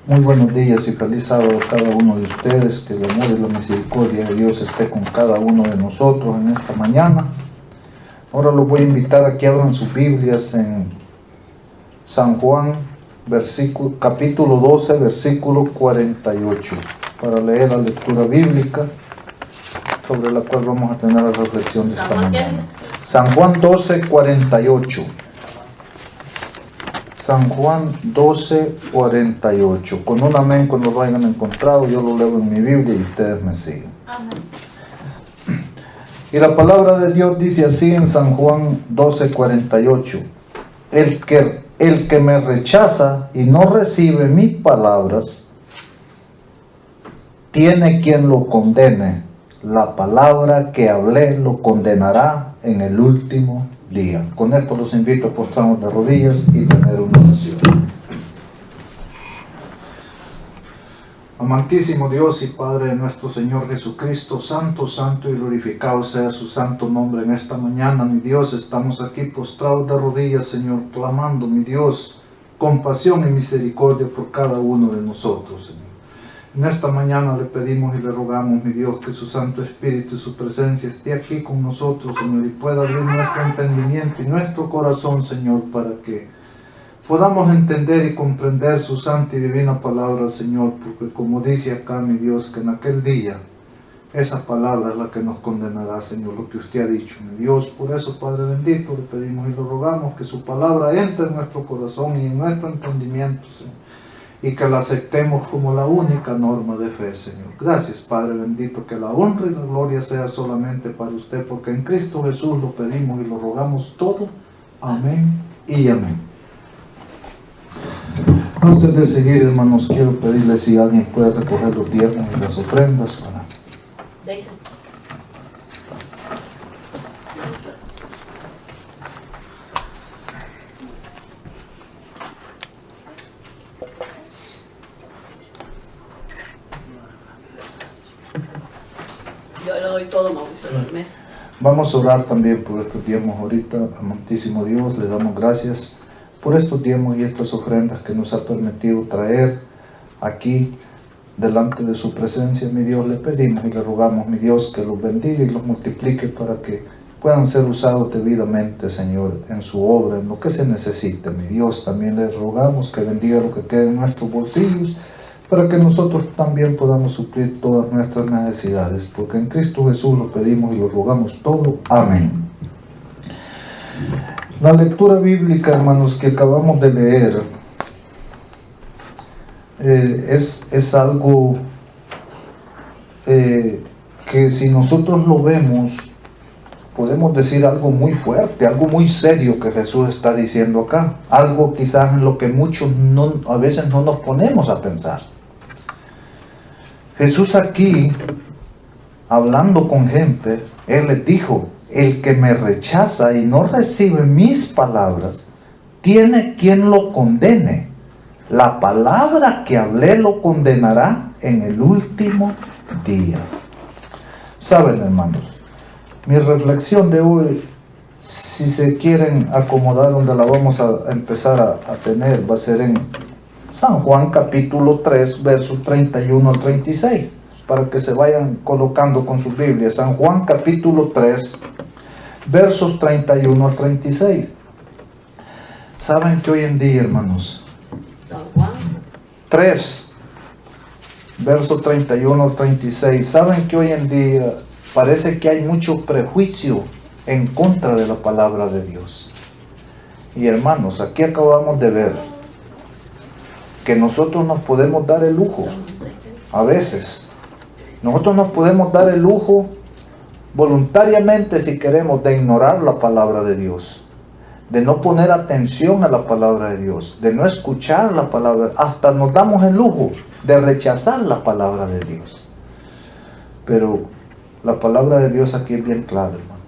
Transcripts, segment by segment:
Muy buenos días y feliz sábado a cada uno de ustedes. Que el amor y la misericordia de Dios esté con cada uno de nosotros en esta mañana. Ahora los voy a invitar a que abran sus Biblias en San Juan, capítulo 12, versículo 48, para leer la lectura bíblica sobre la cual vamos a tener la reflexión de esta mañana. San Juan 12, 48. San Juan 12, 48. Con un amén cuando lo hayan encontrado, yo lo leo en mi Biblia y ustedes me siguen. Amén. Y la palabra de Dios dice así en San Juan 12, 48. El que me rechaza y no recibe mis palabras, tiene quien lo condene. La palabra que hablé lo condenará en el último día. Con esto los invito a postrarnos de rodillas y tener una oración. Amantísimo Dios y Padre de nuestro Señor Jesucristo, santo, santo y glorificado sea su santo nombre en esta mañana. Mi Dios, estamos aquí postrados de rodillas, Señor, clamando, mi Dios, compasión y misericordia por cada uno de nosotros, Señor. En esta mañana le pedimos y le rogamos, mi Dios, que su Santo Espíritu y su presencia esté aquí con nosotros, Señor, y pueda abrir nuestro entendimiento y nuestro corazón, Señor, para que podamos entender y comprender su santa y divina palabra, Señor, porque como dice acá, mi Dios, que en aquel día esa palabra es la que nos condenará, Señor, lo que usted ha dicho, mi Dios. Por eso, Padre bendito, le pedimos y le rogamos que su palabra entre en nuestro corazón y en nuestro entendimiento, Señor, y que la aceptemos como la única norma de fe, Señor. Gracias, Padre bendito, que la honra y la gloria sea solamente para usted, porque en Cristo Jesús lo pedimos y lo rogamos todo. Amén y amén. Antes de seguir, hermanos, quiero pedirles si alguien puede recoger los diezmos y las ofrendas para... Yo le doy todo, Mauricio, de la mesa. Vamos a orar también por estos diezmos ahorita. Amantísimo Dios, le damos gracias por estos diezmos y estas ofrendas que nos ha permitido traer aquí delante de su presencia, mi Dios. Le pedimos y le rogamos, mi Dios, que los bendiga y los multiplique para que puedan ser usados debidamente, Señor, en su obra, en lo que se necesite, mi Dios. También le rogamos que bendiga lo que quede en nuestros bolsillos, para que nosotros también podamos suplir todas nuestras necesidades, porque en Cristo Jesús lo pedimos y lo rogamos todo. Amén. La lectura bíblica, hermanos, que acabamos de leer es algo que si nosotros lo vemos, podemos decir algo muy fuerte, algo muy serio que Jesús está diciendo acá, algo quizás en lo que muchos a veces no nos ponemos a pensar. Jesús aquí, hablando con gente, Él les dijo: el que me rechaza y no recibe mis palabras, tiene quien lo condene. La palabra que hablé lo condenará en el último día. Saben, hermanos, mi reflexión de hoy, si se quieren acomodar donde la vamos a empezar a tener, va a ser en San Juan capítulo 3, versos 31 al 36, para que se vayan colocando con su Biblia. San Juan capítulo 3, versos 31 al 36. Saben que hoy en día, hermanos, San Juan 3, versos 31 al 36, saben que hoy en día parece que hay mucho prejuicio en contra de la palabra de Dios. Y hermanos, aquí acabamos de ver que nosotros nos podemos dar el lujo, a veces, nosotros nos podemos dar el lujo voluntariamente, si queremos, de ignorar la palabra de Dios, de no poner atención a la palabra de Dios, de no escuchar la palabra, hasta nos damos el lujo de rechazar la palabra de Dios. Pero la palabra de Dios aquí es bien clara, hermano.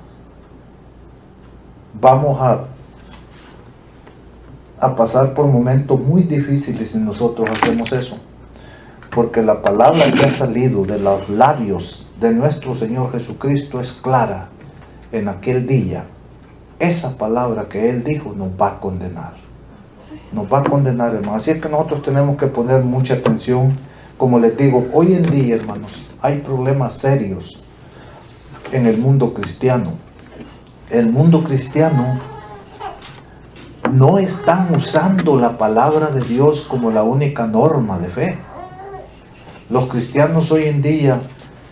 Vamos a pasar por momentos muy difíciles si nosotros hacemos eso, porque la palabra que ha salido de los labios de nuestro Señor Jesucristo es clara. En aquel día, esa palabra que Él dijo nos va a condenar. Nos va a condenar, hermanos. Así es que nosotros tenemos que poner mucha atención. Como les digo, hoy en día, hermanos, hay problemas serios en el mundo cristiano. El mundo cristiano no están usando la palabra de Dios como la única norma de fe. Los cristianos hoy en día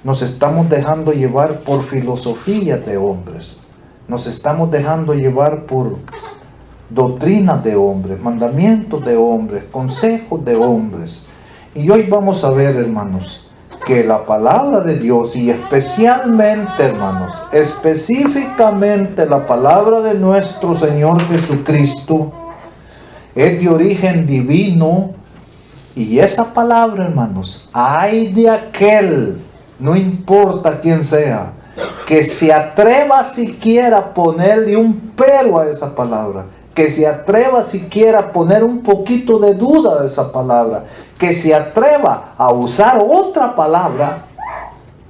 nos estamos dejando llevar por filosofías de hombres. Nos estamos dejando llevar por doctrinas de hombres, mandamientos de hombres, consejos de hombres. Y hoy vamos a ver, hermanos, que la palabra de Dios, y especialmente, hermanos, específicamente la palabra de nuestro Señor Jesucristo, es de origen divino. Y esa palabra, hermanos, ay de aquel, no importa quién sea, que se atreva siquiera a ponerle un pero a esa palabra, que se atreva siquiera a poner un poquito de duda de esa palabra, que se atreva a usar otra palabra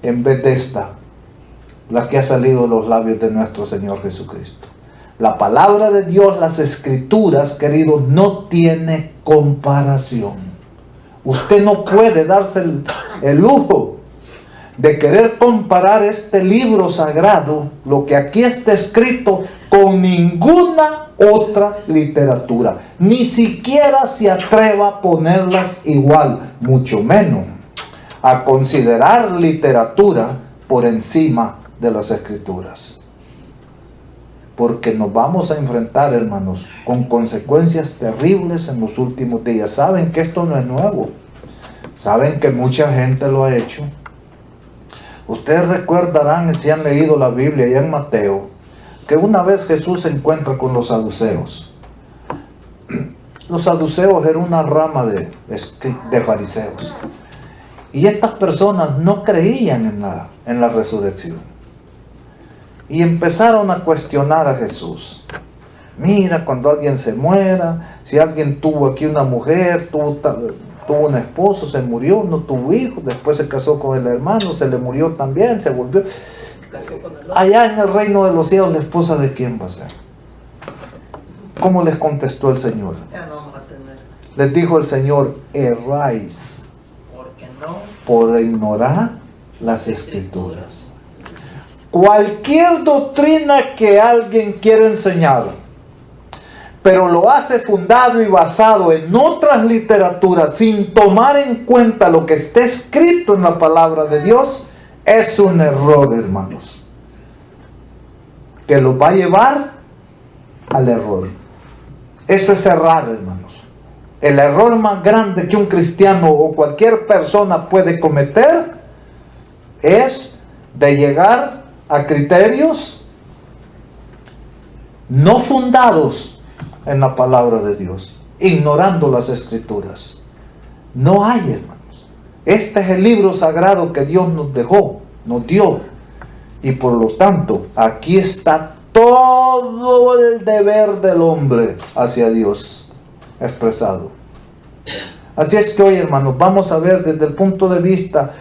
en vez de esta, la que ha salido de los labios de nuestro Señor Jesucristo. La palabra de Dios, las Escrituras, queridos, no tiene comparación. Usted no puede darse el lujo de querer comparar este libro sagrado, lo que aquí está escrito, con ninguna otra literatura. Ni siquiera se atreva a ponerlas igual, mucho menos a considerar literatura por encima de las Escrituras. Porque nos vamos a enfrentar, hermanos, con consecuencias terribles en los últimos días. Saben que esto no es nuevo. Saben que mucha gente lo ha hecho. Ustedes recordarán, si han leído la Biblia ya en Mateo, que una vez Jesús se encuentra con los saduceos. Los saduceos eran una rama de fariseos. Y estas personas no creían en la resurrección. Y empezaron a cuestionar a Jesús. Mira, cuando alguien se muera, si alguien tuvo aquí una mujer, tuvo un esposo, se murió, no tuvo hijos, después se casó con el hermano, se le murió también, se volvió. Allá en el reino de los cielos, ¿la esposa de quién va a ser? ¿Cómo les contestó el Señor? Ya no vamos a tener. Les dijo el Señor: erráis Porque no. por ignorar las Escrituras. Cualquier doctrina que alguien quiera enseñar, pero lo hace fundado y basado en otras literaturas, sin tomar en cuenta lo que está escrito en la palabra de Dios, es un error, hermanos, que los va a llevar al error. Eso es errar, hermanos. El error más grande que un cristiano o cualquier persona puede cometer es de llegar a criterios no fundados en la palabra de Dios, ignorando las Escrituras. No hay, hermanos. Este es el libro sagrado que Dios nos dejó, nos dio, y por lo tanto aquí está todo el deber del hombre hacia Dios expresado. Así es que hoy, hermanos, vamos a ver desde el punto de vista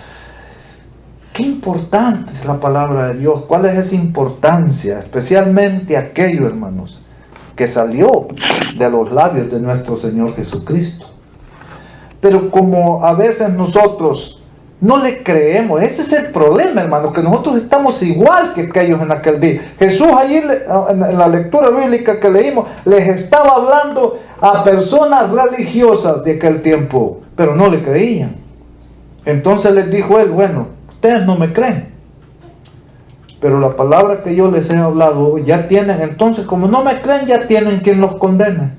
qué importante es la palabra de Dios, cuál es esa importancia, especialmente aquello, hermanos, que salió de los labios de nuestro Señor Jesucristo. Pero como a veces nosotros no le creemos, ese es el problema, hermanos, que nosotros estamos igual que aquellos en aquel día. Jesús allí en la lectura bíblica que leímos, les estaba hablando a personas religiosas de aquel tiempo, pero no le creían. Entonces les dijo él: bueno, ustedes no me creen, pero la palabra que yo les he hablado ya tienen. Entonces, como no me creen, ya tienen quien los condene.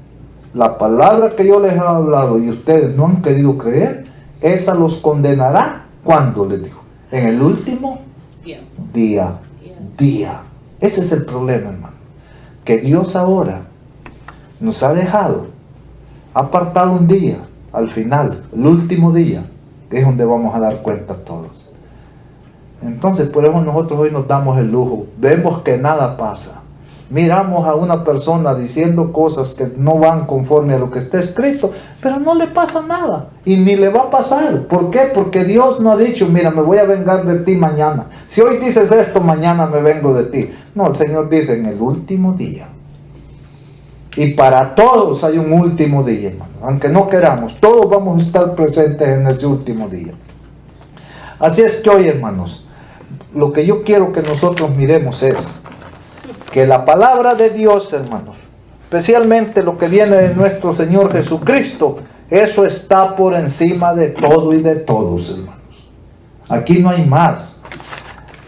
La palabra que yo les he hablado y ustedes no han querido creer, esa los condenará. ¿Cuándo? Les dijo: en el último día. Ese es el problema, hermano, que Dios ahora nos ha dejado, ha apartado un día al final, el último día, que es donde vamos a dar cuenta todos. Entonces, por eso nosotros hoy nos damos el lujo, vemos que nada pasa, miramos a una persona diciendo cosas que no van conforme a lo que está escrito, pero no le pasa nada, y ni le va a pasar. ¿Por qué? Porque Dios no ha dicho: mira, me voy a vengar de ti mañana. Si hoy dices esto, mañana me vengo de ti. No, el Señor dice: en el último día. Y para todos hay un último día, hermano. Aunque no queramos, todos vamos a estar presentes en ese último día. Así es que hoy, hermanos, lo que yo quiero que nosotros miremos es que la palabra de Dios, hermanos, especialmente lo que viene de nuestro Señor Jesucristo, eso está por encima de todo y de todos, hermanos. Aquí no hay más.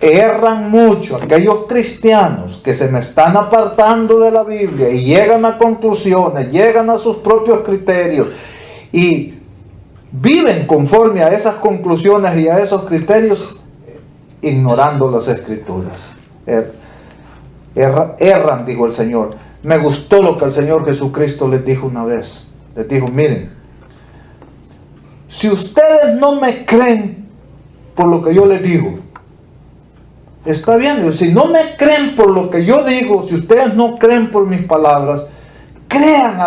Erran mucho aquellos cristianos que se me están apartando de la Biblia y llegan a conclusiones, llegan a sus propios criterios y viven conforme a esas conclusiones y a esos criterios, ignorando las Escrituras. Erran, dijo el Señor. Me gustó lo que el Señor Jesucristo les dijo una vez. Les dijo, miren, si ustedes no me creen por lo que yo les digo, está bien. Si no me creen por lo que yo digo, si ustedes no creen por mis palabras, crean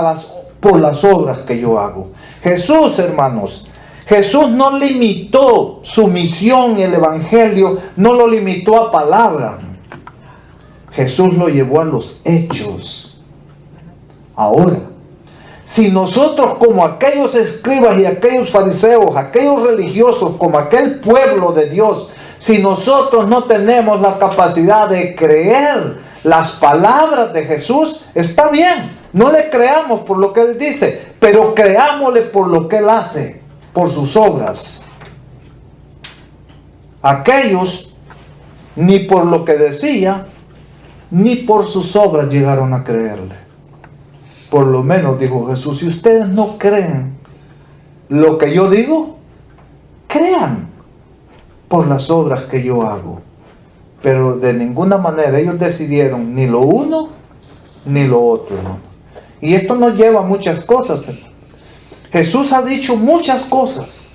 por las obras que yo hago. Jesús, hermanos, Jesús no limitó su misión y el evangelio, no lo limitó a palabras. Jesús lo llevó a los hechos. Ahora, si nosotros, como aquellos escribas y aquellos fariseos, aquellos religiosos, como aquel pueblo de Dios, si nosotros no tenemos la capacidad de creer las palabras de Jesús, está bien, no le creamos por lo que Él dice, pero creámosle por lo que Él hace, por sus obras. Aquellos, ni por lo que decía, ni por sus obras llegaron a creerle. Por lo menos, dijo Jesús, si ustedes no creen lo que yo digo, crean por las obras que yo hago. Pero de ninguna manera ellos decidieron ni lo uno ni lo otro, hermano. Y esto nos lleva a muchas cosas. Jesús ha dicho muchas cosas.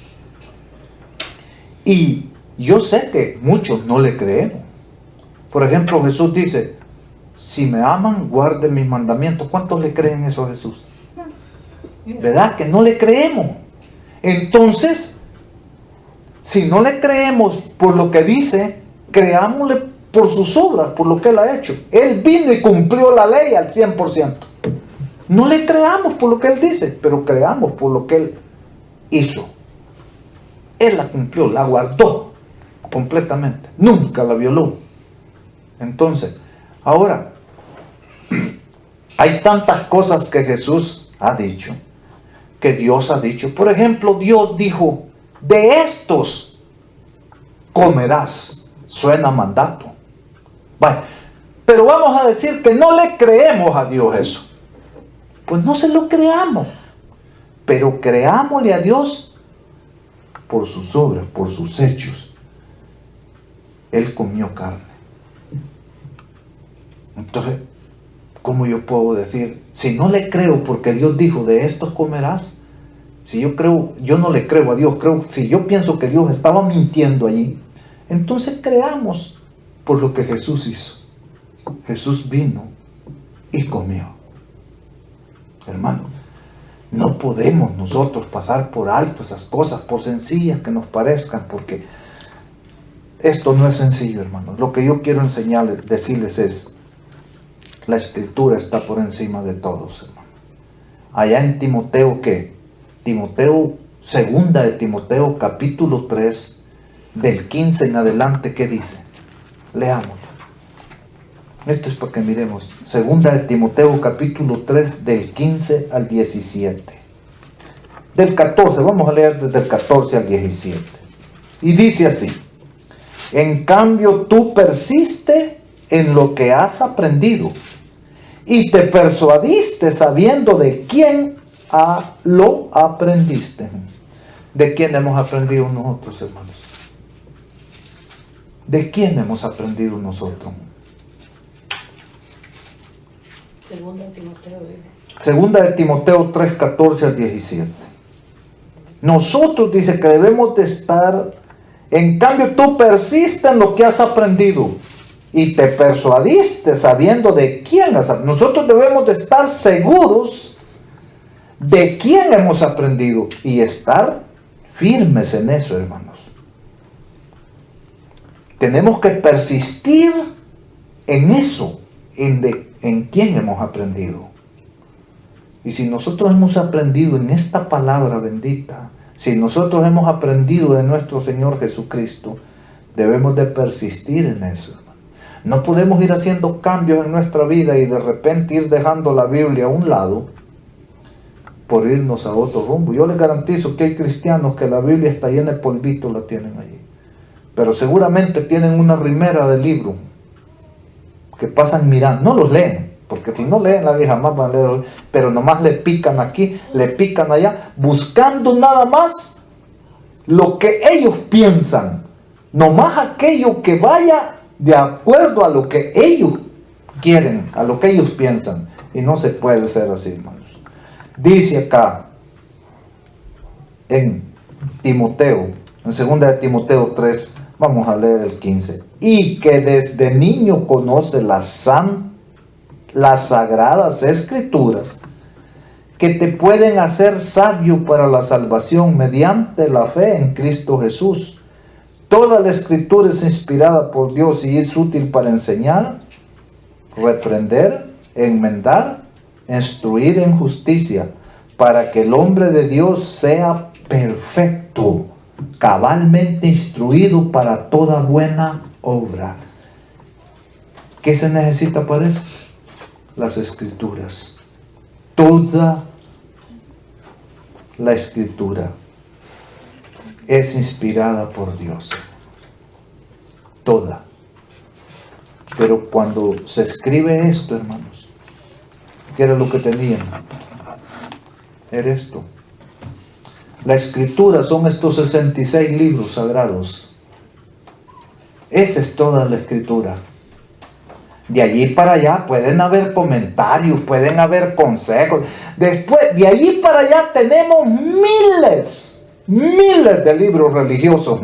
Y yo sé que muchos no le creemos. Por ejemplo, Jesús dice, si me aman, guarden mis mandamientos. ¿Cuántos le creen eso a Jesús? ¿Verdad que no le creemos? Entonces, si no le creemos por lo que dice, creámosle por sus obras, por lo que Él ha hecho. Él vino y cumplió la ley al 100%. No le creamos por lo que Él dice, pero creamos por lo que Él hizo. Él la cumplió, la guardó completamente. Nunca la violó. Entonces, ahora, hay tantas cosas que Jesús ha dicho, que Dios ha dicho. Por ejemplo, Dios dijo, de estos comerás. Suena mandato. Vale. Pero vamos a decir que no le creemos a Dios eso. Pues no se lo creamos. Pero creámosle a Dios por sus obras, por sus hechos. Él comió carne. Entonces, ¿cómo yo puedo decir? Si no le creo porque Dios dijo, de estos comerás. Si yo creo, yo no le creo a Dios, si yo pienso que Dios estaba mintiendo allí, entonces creamos por lo que Jesús hizo. Jesús vino y comió. Hermano, no podemos nosotros pasar por alto esas cosas, por sencillas que nos parezcan, porque esto no es sencillo, hermano. Lo que yo quiero enseñarles, decirles es, la Escritura está por encima de todos, hermano. Allá en Timoteo, ¿qué? Segunda de Timoteo, capítulo 3, del 15 en adelante, ¿qué dice? Leamos. Esto es para que miremos. Segunda de Timoteo, capítulo 3, del 15 al 17. Del 14, vamos a leer desde el 14 al 17. Y dice así: en cambio, tú persiste en lo que has aprendido y te persuadiste sabiendo de quién lo aprendiste. ¿De quién hemos aprendido nosotros, hermanos? ¿De quién hemos aprendido nosotros? Segunda de Timoteo 3, 14 al 17. Nosotros dice que debemos de estar, en cambio tú persistes en lo que has aprendido y te persuadiste sabiendo de quién has aprendido. Nosotros debemos de estar seguros de quién hemos aprendido y estar firmes en eso, hermanos. Tenemos que persistir en eso, en quién hemos aprendido. Y si nosotros hemos aprendido en esta palabra bendita, si nosotros hemos aprendido de nuestro Señor Jesucristo, debemos de persistir en eso, hermano. No podemos ir haciendo cambios en nuestra vida y de repente ir dejando la Biblia a un lado por irnos a otro rumbo. Yo les garantizo que hay cristianos que la Biblia está llena de polvito, la tienen allí. Pero seguramente tienen una rimera de libro que pasan mirando, no los leen, porque si no leen la Biblia jamás van a leer, pero nomás le pican aquí, le pican allá, buscando nada más lo que ellos piensan, nomás aquello que vaya de acuerdo a lo que ellos quieren, a lo que ellos piensan, y no se puede ser así, hermanos. Dice acá en Timoteo, en 2 de Timoteo 3, vamos a leer el 15, y que desde niño conoce las sagradas escrituras que te pueden hacer sabio para la salvación mediante la fe en Cristo Jesús. Toda la escritura es inspirada por Dios y es útil para enseñar, reprender, enmendar, instruir en justicia, para que el hombre de Dios sea perfecto, cabalmente instruido para toda buena obra. ¿Qué se necesita para eso? Las escrituras. Toda la escritura es inspirada por Dios. Toda. Pero cuando se escribe esto, hermanos, ¿qué era lo que tenían? Era esto. La escritura son estos 66 libros sagrados. Esa es toda la escritura. De allí para allá pueden haber comentarios, pueden haber consejos. Después, de allí para allá tenemos miles de libros religiosos.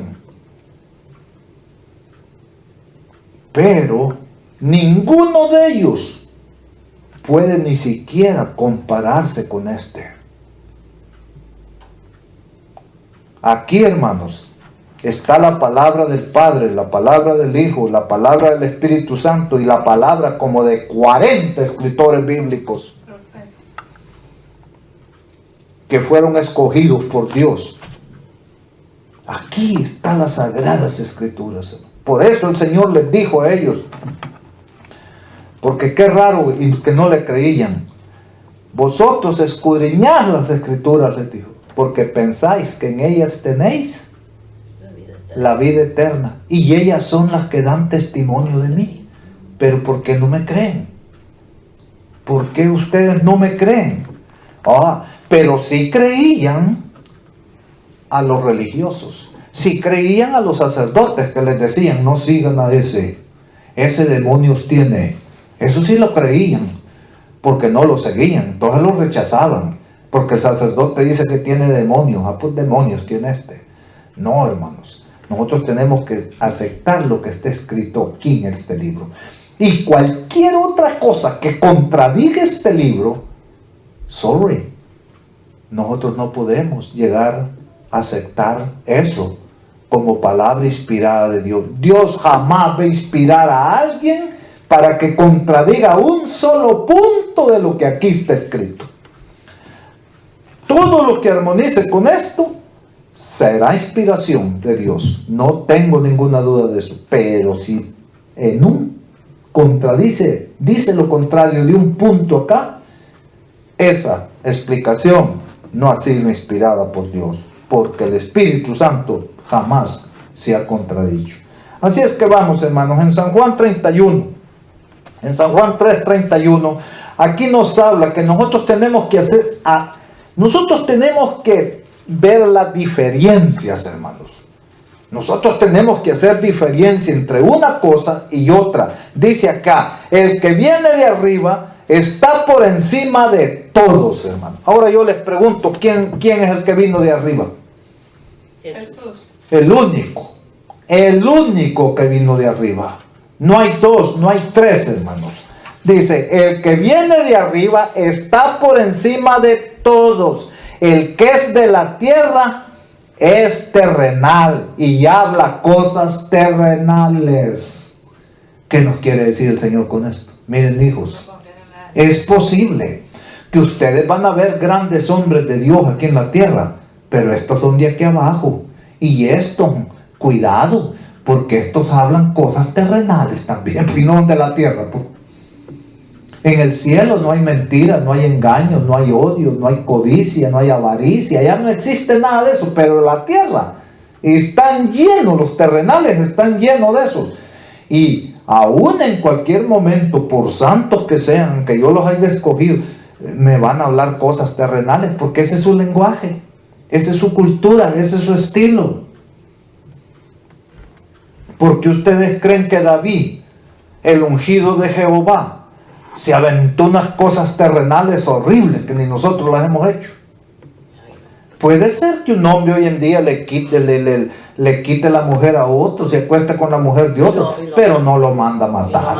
Pero ninguno de ellos puede ni siquiera compararse con este. Aquí, hermanos, está la palabra del Padre, la palabra del Hijo, la palabra del Espíritu Santo y la palabra como de 40 escritores bíblicos que fueron escogidos por Dios. Aquí están las sagradas escrituras. Por eso el Señor les dijo a ellos, porque qué raro y que no le creían. Vosotros escudriñad las escrituras, les dijo, porque pensáis que en ellas tenéis la vida eterna, y ellas son las que dan testimonio de mí. Pero ¿por qué no me creen? ¿Por qué ustedes no me creen? Pero sí creían a los religiosos, sí creían a los sacerdotes que les decían, no sigan a ese demonios tiene. Eso sí lo creían, porque no lo seguían, entonces lo rechazaban, porque el sacerdote dice que tiene demonios. Pues demonios tiene este. No, hermanos, nosotros tenemos que aceptar lo que está escrito aquí en este libro, y cualquier otra cosa que contradiga este libro, nosotros no podemos llegar a aceptar eso como palabra inspirada de Dios. Dios jamás va a inspirar a alguien para que contradiga un solo punto de lo que aquí está escrito. Todo lo que armonice con esto será inspiración de Dios. No tengo ninguna duda de eso. Pero si en un dice lo contrario de un punto acá, esa explicación no ha sido inspirada por Dios, porque el Espíritu Santo jamás se ha contradicho. Así es que vamos, hermanos, en San Juan 31, en San Juan 3:31, aquí nos habla que nosotros tenemos que ver las diferencias, hermanos. Nosotros tenemos que hacer diferencia entre una cosa y otra. Dice acá, el que viene de arriba está por encima de todos, hermanos. Ahora yo les pregunto, ¿quién es el que vino de arriba? Jesús. El único que vino de arriba. No hay dos, no hay tres, hermanos. Dice, el que viene de arriba está por encima de todos. El que es de la tierra es terrenal y habla cosas terrenales. ¿Qué nos quiere decir el Señor con esto? Miren, hijos, es posible. que ustedes van a ver grandes hombres de Dios aquí en la tierra, pero estos son de aquí abajo. Y estos, cuidado, porque estos hablan cosas terrenales también, y no de la tierra. Pues. En el cielo no hay mentiras, no hay engaños, no hay odio, no hay codicia, no hay avaricia, ya no existe nada de eso, pero en la tierra están llenos, los terrenales están llenos de eso. Y aún en cualquier momento, por santos que sean, que yo los haya escogido, me van a hablar cosas terrenales, porque ese es su lenguaje, esa es su cultura, ese es su estilo. Porque ustedes creen que David, el ungido de Jehová, se aventó unas cosas terrenales horribles que ni nosotros las hemos hecho. Puede ser que un hombre hoy en día le quite la mujer a otro, se acuesta con la mujer de otro, pero no lo manda a matar.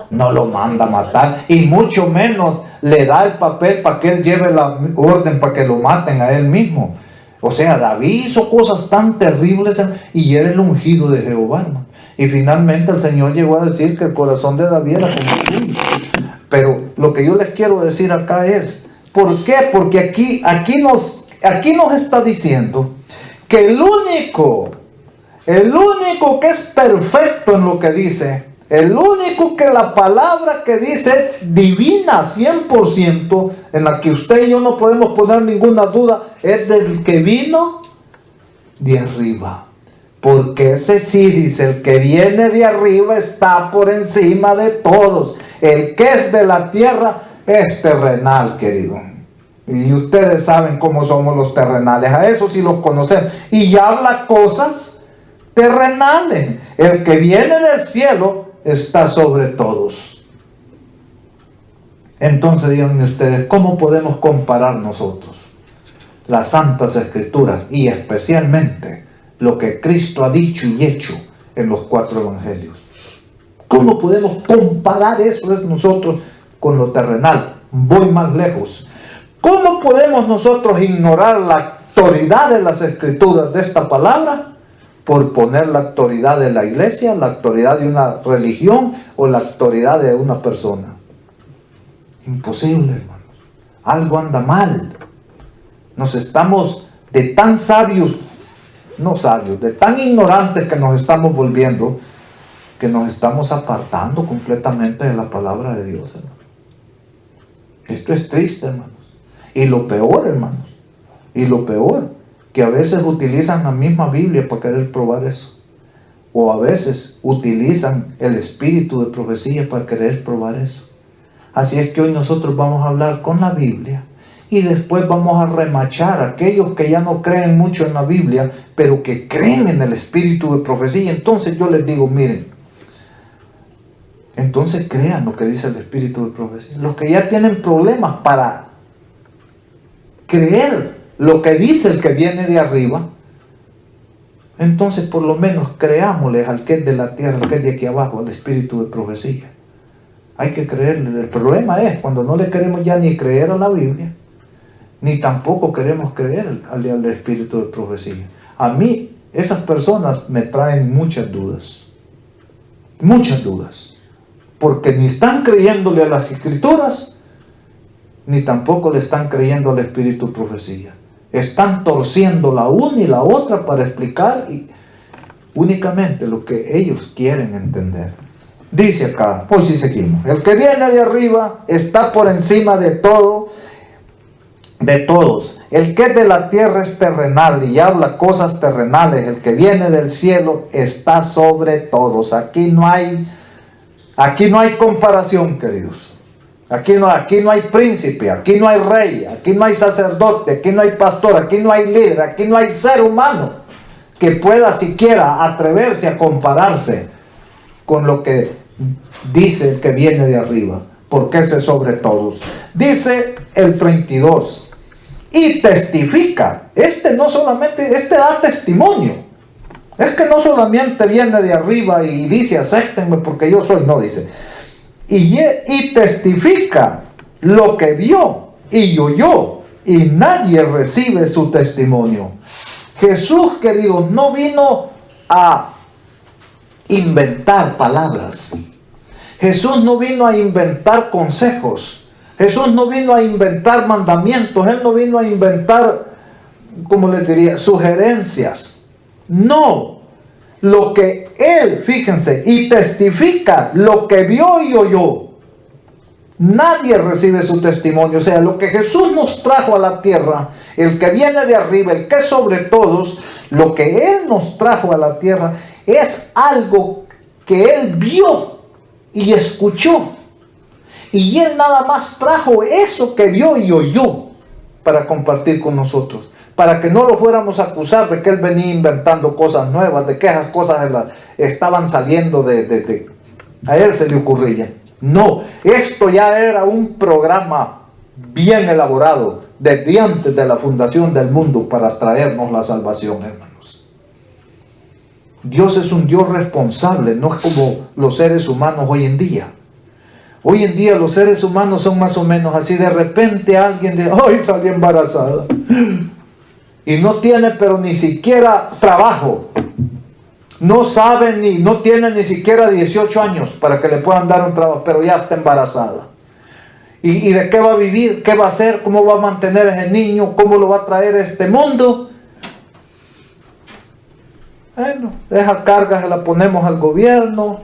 No lo manda a matar, y mucho menos le da el papel para que él lleve la orden para que lo maten a él mismo. O sea, David hizo cosas tan terribles y era el ungido de Jehová, hermano. Y finalmente el Señor llegó a decir que el corazón de David era como el suyo. Pero lo que yo les quiero decir acá es, ¿por qué? Porque aquí nos está diciendo que el único que es perfecto en lo que dice, el único que la palabra que dice divina 100%, en la que usted y yo no podemos poner ninguna duda, es del que vino de arriba. Porque ese sí dice, el que viene de arriba está por encima de todos. El que es de la tierra es terrenal, querido. Y ustedes saben cómo somos los terrenales, a eso sí los conocen. Y ya habla cosas terrenales. El que viene del cielo está sobre todos. Entonces díganme ustedes, ¿cómo podemos comparar nosotros las Santas Escrituras y especialmente lo que Cristo ha dicho y hecho en los 4 evangelios? ¿Cómo podemos comparar eso de nosotros con lo terrenal? Voy más lejos. ¿Cómo podemos nosotros ignorar la autoridad de las Escrituras de esta palabra por poner la autoridad de la iglesia, la autoridad de una religión o la autoridad de una persona? Imposible, hermanos. Algo anda mal. Nos estamos de tan sabios, no sabios, de tan ignorantes que nos estamos volviendo, que nos estamos apartando completamente de la palabra de Dios, hermanos. Esto es triste, hermanos. Y lo peor, hermanos, que a veces utilizan la misma Biblia para querer probar eso. O a veces utilizan el espíritu de profecía para querer probar eso. Así es que hoy nosotros vamos a hablar con la Biblia y después vamos a remachar a aquellos que ya no creen mucho en la Biblia, pero que creen en el espíritu de profecía. Entonces yo les digo, miren, entonces crean lo que dice el espíritu de profecía. Los que ya tienen problemas para creer lo que dice el que viene de arriba, entonces por lo menos creámosles al que es de la tierra, al que es de aquí abajo, al espíritu de profecía. Hay que creerle. El problema es cuando no le queremos ya ni creer a la Biblia, ni tampoco queremos creer al espíritu de profecía. A mí esas personas me traen muchas dudas, porque ni están creyéndole a las Escrituras, ni tampoco le están creyendo al espíritu de profecía. Están torciendo la una y la otra para explicar únicamente lo que ellos quieren entender. Dice acá, pues si seguimos, el que viene de arriba está por encima de todo, de todos. El que es de la tierra es terrenal y habla cosas terrenales. El que viene del cielo está sobre todos. Aquí no hay comparación, queridos. Aquí no hay príncipe, aquí no hay rey, aquí no hay sacerdote, aquí no hay pastor, aquí no hay líder, aquí no hay ser humano que pueda siquiera atreverse a compararse con lo que dice el que viene de arriba, porque ese es sobre todos. Dice el 32, y testifica. Este da testimonio. Es que no solamente viene de arriba y dice, acéptenme porque yo soy, no, dice. Y testifica lo que vio y oyó, y nadie recibe su testimonio. Jesús, queridos, no vino a inventar palabras. Jesús no vino a inventar consejos. Jesús no vino a inventar mandamientos, Él no vino a inventar, como les diría, sugerencias. No, lo que Él, fíjense, y testifica lo que vio y oyó. Nadie recibe su testimonio. O sea, lo que Jesús nos trajo a la tierra, el que viene de arriba, el que es sobre todos, lo que Él nos trajo a la tierra es algo que Él vio y escuchó. Y Él nada más trajo eso que vio y oyó para compartir con nosotros. Para que no lo fuéramos a acusar de que Él venía inventando cosas nuevas, de que esas cosas estaban saliendo a Él se le ocurría. No, esto ya era un programa bien elaborado desde antes de la fundación del mundo para traernos la salvación, hermanos. Dios es un Dios responsable, no es como los seres humanos hoy en día. Hoy en día los seres humanos son más o menos así. De repente alguien dice, ¡ay, salí embarazada! Y no tiene pero ni siquiera trabajo. No sabe no tiene ni siquiera 18 años para que le puedan dar un trabajo, pero ya está embarazada. ¿Y de qué va a vivir? ¿Qué va a hacer? ¿Cómo va a mantener a ese niño? ¿Cómo lo va a traer a este mundo? Bueno, esa carga se la ponemos al gobierno,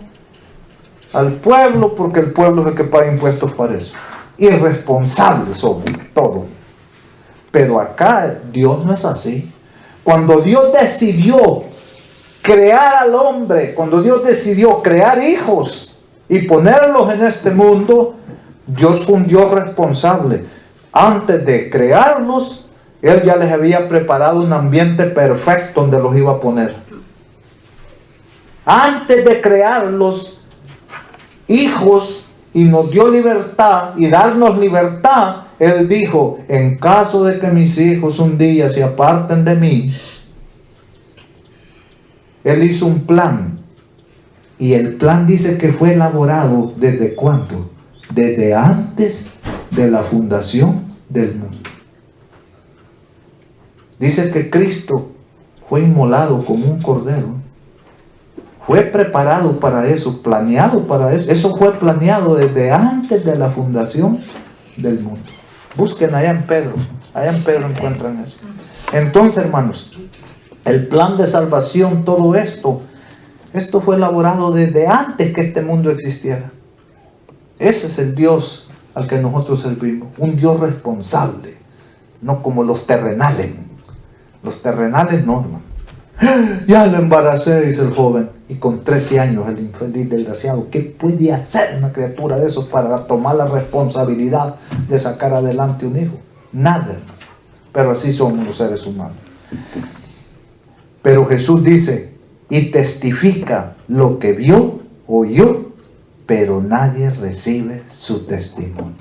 al pueblo, porque el pueblo es el que paga impuestos para eso. Irresponsables somos, todo. Pero acá Dios no es así. Cuando Dios decidió crear al hombre, cuando Dios decidió crear hijos y ponerlos en este mundo, Dios fue un Dios responsable. Antes de crearlos, Él ya les había preparado un ambiente perfecto donde los iba a poner. Antes de crearlos, hijos, y nos dio libertad y darnos libertad, Él dijo, en caso de que mis hijos un día se aparten de mí, Él hizo un plan. Y el plan dice que fue elaborado ¿desde cuándo? Desde antes de la fundación del mundo. Dice que Cristo fue inmolado como un cordero. Fue preparado para eso, planeado para eso. Eso fue planeado desde antes de la fundación del mundo. Busquen allá en Pedro. Allá en Pedro encuentran eso. Entonces, hermanos, el plan de salvación, todo esto fue elaborado desde antes que este mundo existiera. Ese es el Dios al que nosotros servimos. Un Dios responsable. No como los terrenales. Los terrenales no, hermano. Ya lo embaracé, dice el joven. Y con 13 años el infeliz desgraciado. ¿Qué puede hacer una criatura de esos para tomar la responsabilidad de sacar adelante un hijo? Nada. Pero así somos los seres humanos. Pero Jesús dice, y testifica lo que vio, oyó, pero nadie recibe su testimonio.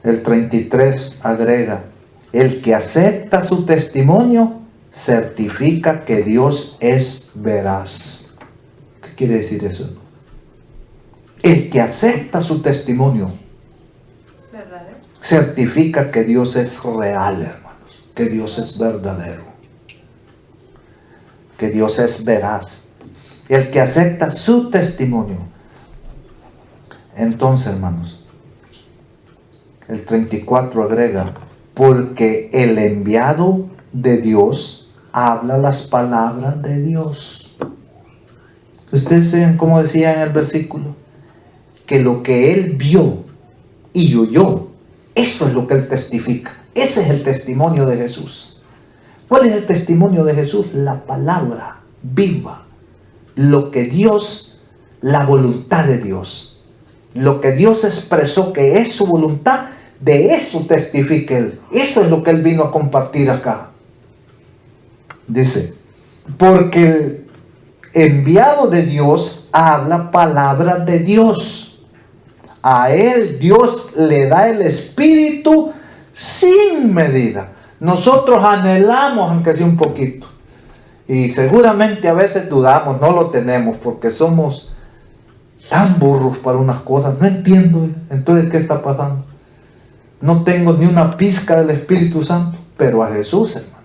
El 33 agrega, el que acepta su testimonio certifica que Dios es veraz. ¿Qué quiere decir eso? El que acepta su testimonio ¿verdadero? Certifica que Dios es real, hermanos, que Dios es verdadero, que Dios es veraz. El que acepta su testimonio. Entonces, hermanos, el 34 agrega, porque el enviado de Dios habla las palabras de Dios. Ustedes ven cómo decía en el versículo, que lo que Él vio y oyó, eso es lo que Él testifica. Ese es el testimonio de Jesús. ¿Cuál es el testimonio de Jesús? La palabra viva. Lo que Dios, la voluntad de Dios. Lo que Dios expresó que es su voluntad, de eso testifica Él. Eso es lo que Él vino a compartir acá. Dice, porque el enviado de Dios habla palabras de Dios. A Él Dios le da el Espíritu sin medida. Nosotros anhelamos, aunque sea un poquito. Y seguramente a veces dudamos, no lo tenemos, porque somos tan burros para unas cosas. No entiendo, entonces, ¿qué está pasando? No tengo ni una pizca del Espíritu Santo, pero a Jesús, hermano.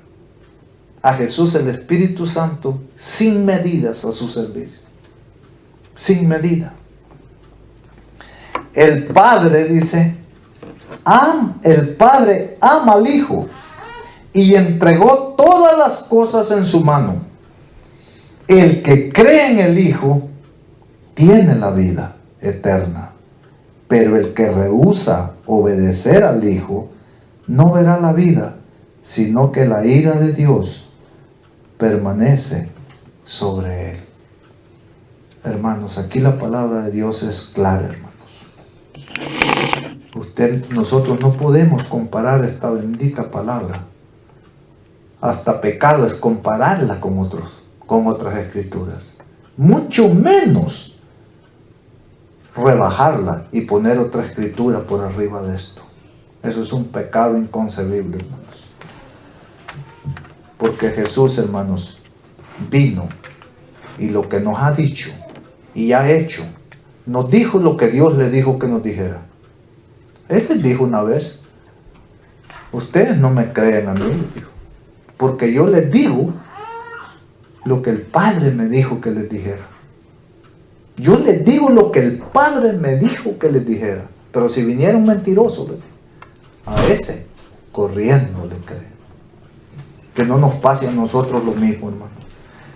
A Jesús el Espíritu Santo sin medidas a su servicio. Sin medida. el Padre dice, el Padre ama al Hijo y entregó todas las cosas en su mano. El que cree en el Hijo tiene la vida eterna, pero el que rehúsa obedecer al Hijo no verá la vida, sino que la ira de Dios permanece sobre él. Hermanos, aquí la palabra de Dios es clara, hermanos. Nosotros no podemos comparar esta bendita palabra. Hasta pecado es compararla con otras escrituras. Mucho menos rebajarla y poner otra escritura por arriba de esto. Eso es un pecado inconcebible, hermanos. Porque Jesús, hermanos, vino y lo que nos ha dicho y ha hecho, nos dijo lo que Dios le dijo que nos dijera. Él les dijo una vez, ustedes no me creen a mí, porque yo les digo lo que el Padre me dijo que les dijera. Yo les digo lo que el Padre me dijo que les dijera. Pero si viniera un mentiroso, a ese corriendo le creen. Que no nos pase a nosotros lo mismo, hermano.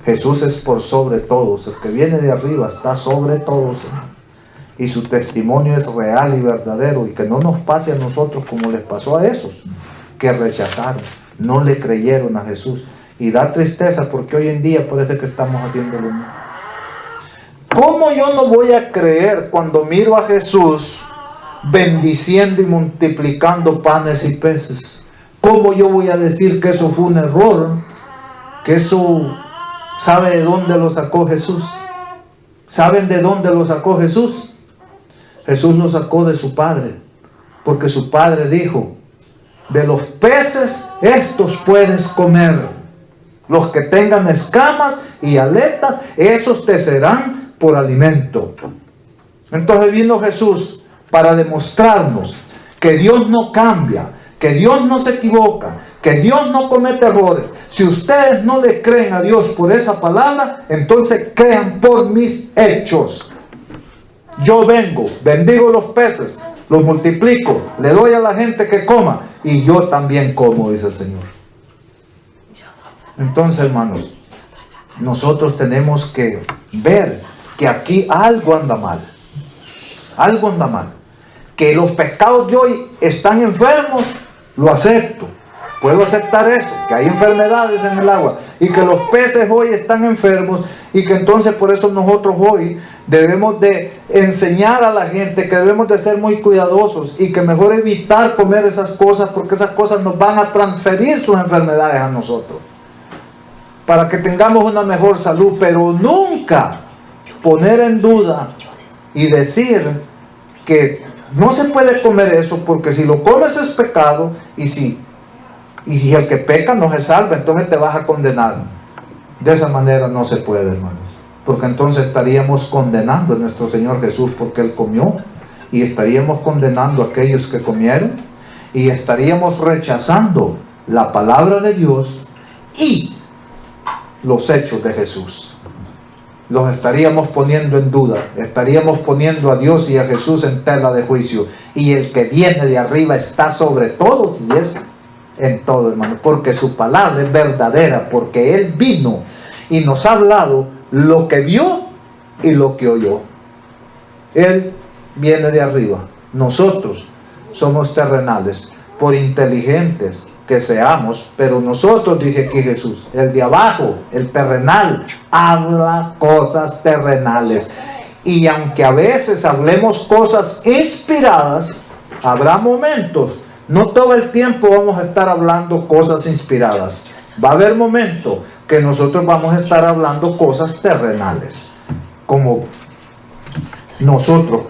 Jesús es por sobre todos. El que viene de arriba está sobre todos, hermano. Y su testimonio es real y verdadero. Y que no nos pase a nosotros como les pasó a esos que rechazaron, no le creyeron a Jesús. Y da tristeza porque hoy en día parece que estamos haciendo lo mismo. ¿Cómo yo no voy a creer cuando miro a Jesús bendiciendo y multiplicando panes y peces? ¿Cómo yo voy a decir que eso fue un error? Que eso, ¿sabe de dónde lo sacó Jesús? ¿Saben de dónde lo sacó Jesús? Jesús lo sacó de su Padre, porque su Padre dijo, de los peces estos puedes comer, los que tengan escamas y aletas, esos te serán por alimento. Entonces vino Jesús para demostrarnos que Dios no cambia, que Dios no se equivoca, que Dios no comete errores. Si ustedes no le creen a Dios por esa palabra, entonces crean por mis hechos. Yo vengo, bendigo los peces, los multiplico, le doy a la gente que coma y yo también como, dice el Señor. Entonces, hermanos, nosotros tenemos que ver que aquí algo anda mal. Algo anda mal. Que los pescados de hoy están enfermos, lo acepto. Puedo aceptar eso, que hay enfermedades en el agua y que los peces hoy están enfermos y que entonces por eso nosotros hoy debemos de enseñar a la gente que debemos de ser muy cuidadosos y que mejor evitar comer esas cosas porque esas cosas nos van a transferir sus enfermedades a nosotros para que tengamos una mejor salud, pero nunca poner en duda y decir que no se puede comer eso porque si lo comes es pecado y si el que peca no se salva, entonces te vas a condenar. De esa manera no se puede, hermanos, porque entonces estaríamos condenando a nuestro Señor Jesús porque Él comió, y estaríamos condenando a aquellos que comieron, y estaríamos rechazando la palabra de Dios y los hechos de Jesús. Los estaríamos poniendo en duda, estaríamos poniendo a Dios y a Jesús en tela de juicio, y el que viene de arriba está sobre todos y es en todo, hermano, porque su palabra es verdadera, porque Él vino y nos ha hablado lo que vio y lo que oyó. Él viene de arriba, nosotros somos terrenales, por inteligentes que seamos, pero nosotros, dice aquí Jesús, el de abajo, el terrenal, habla cosas terrenales. Y aunque a veces hablemos cosas inspiradas, habrá momentos, no todo el tiempo vamos a estar hablando cosas inspiradas. Va a haber momentos que nosotros vamos a estar hablando cosas terrenales, como nosotros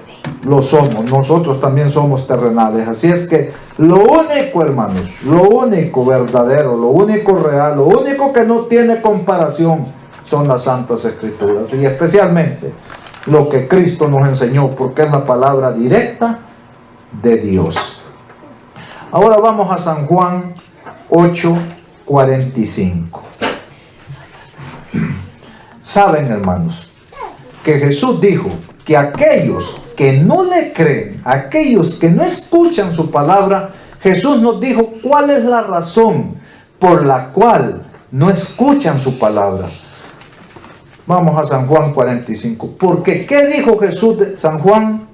lo somos, nosotros también somos terrenales. Así es que lo único, hermanos, lo único verdadero, lo único real, lo único que no tiene comparación son las Santas Escrituras, y especialmente lo que Cristo nos enseñó, porque es la palabra directa de Dios. Ahora vamos a San Juan 8:45. Saben, hermanos, que Jesús dijo que aquellos que no le creen, aquellos que no escuchan su palabra, Jesús nos dijo cuál es la razón por la cual no escuchan su palabra. Vamos a San Juan 45. Porque ¿qué dijo Jesús de San Juan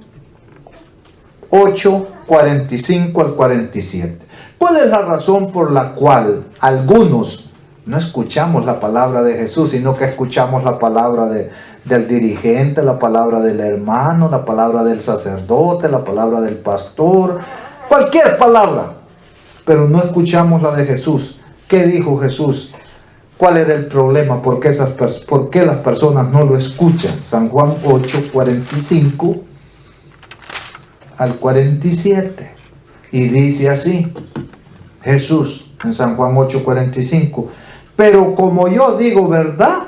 8, 45 al 47? ¿Cuál es la razón por la cual algunos no escuchamos la palabra de Jesús, sino que escuchamos la palabra del dirigente, la palabra del hermano, la palabra del sacerdote, la palabra del pastor, cualquier palabra, pero no escuchamos la de Jesús? ¿Qué dijo Jesús? ¿Cuál era el problema? ¿Por qué las personas no lo escuchan? San Juan 8, 45 al 47. Y dice así, Jesús, en San Juan 8, 45. Pero como yo digo verdad,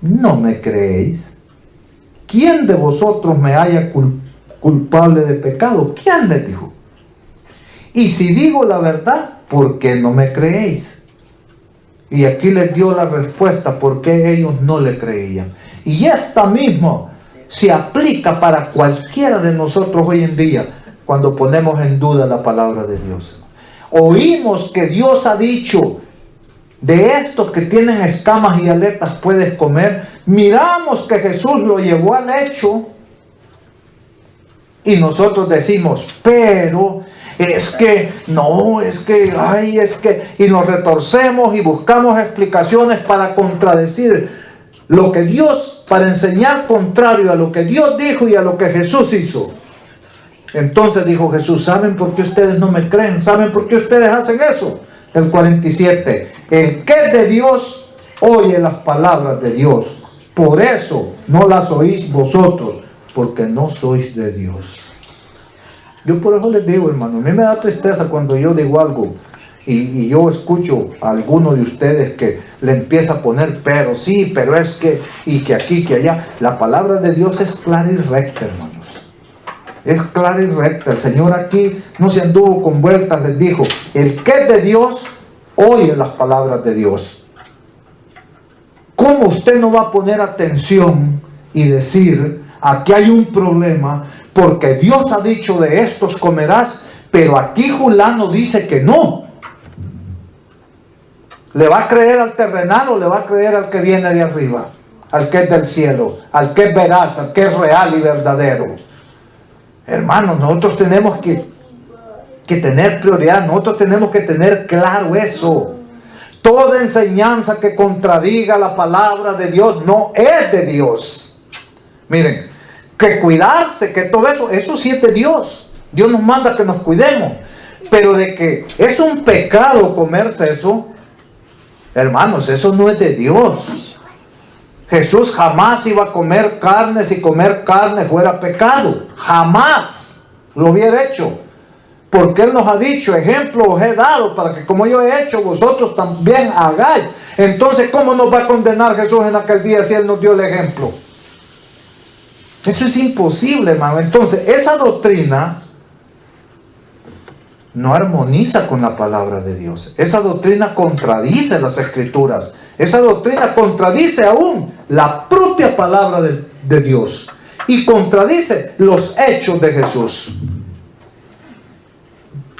no me creéis. ¿Quién de vosotros me haya culpable de pecado? ¿Quién le dijo? Y si digo la verdad, ¿por qué no me creéis? Y aquí les dio la respuesta por qué ellos no le creían. Y esta misma se aplica para cualquiera de nosotros hoy en día cuando ponemos en duda la palabra de Dios. Oímos que Dios ha dicho, de estos que tienen escamas y aletas puedes comer. Miramos que Jesús lo llevó al hecho y nosotros decimos, pero es que, no, es que, ay, es que, y nos retorcemos y buscamos explicaciones para contradecir lo que Dios, para enseñar contrario a lo que Dios dijo y a lo que Jesús hizo. Entonces dijo Jesús, ¿saben por qué ustedes no me creen? ¿Saben por qué ustedes hacen eso? El 47, el que es de Dios oye las palabras de Dios, por eso no las oís vosotros, porque no sois de Dios. Yo por eso les digo, hermano, a mí me da tristeza cuando yo digo algo y yo escucho a alguno de ustedes que le empieza a poner pero, sí, pero es que, y que aquí, que allá. La palabra de Dios es clara y recta, hermanos. Es clara y recta. El Señor aquí no se anduvo con vueltas, les dijo, el que es de Dios oye las palabras de Dios. ¿Cómo usted no va a poner atención y decir, aquí hay un problema, porque Dios ha dicho de estos comerás, pero aquí Julano dice que no? ¿Le va a creer al terrenal o le va a creer al que viene de arriba? Al que es del cielo, al que es veraz, al que es real y verdadero. Hermanos, nosotros tenemos que tener prioridad, nosotros tenemos que tener claro eso. Toda enseñanza que contradiga la palabra de Dios no es de Dios. Miren, que cuidarse, que todo eso sí es de Dios. Dios nos manda que nos cuidemos. Pero de que es un pecado comerse eso, hermanos, eso no es de Dios. Jesús jamás iba a comer carne si comer carne fuera pecado. Jamás lo hubiera hecho. Porque Él nos ha dicho, ejemplo os he dado para que como yo he hecho, vosotros también hagáis. Entonces, ¿cómo nos va a condenar Jesús en aquel día si Él nos dio el ejemplo? Eso es imposible, hermano. Entonces, esa doctrina no armoniza con la palabra de Dios. Esa doctrina contradice las Escrituras. Esa doctrina contradice aún la propia palabra de Dios. Y contradice los hechos de Jesús.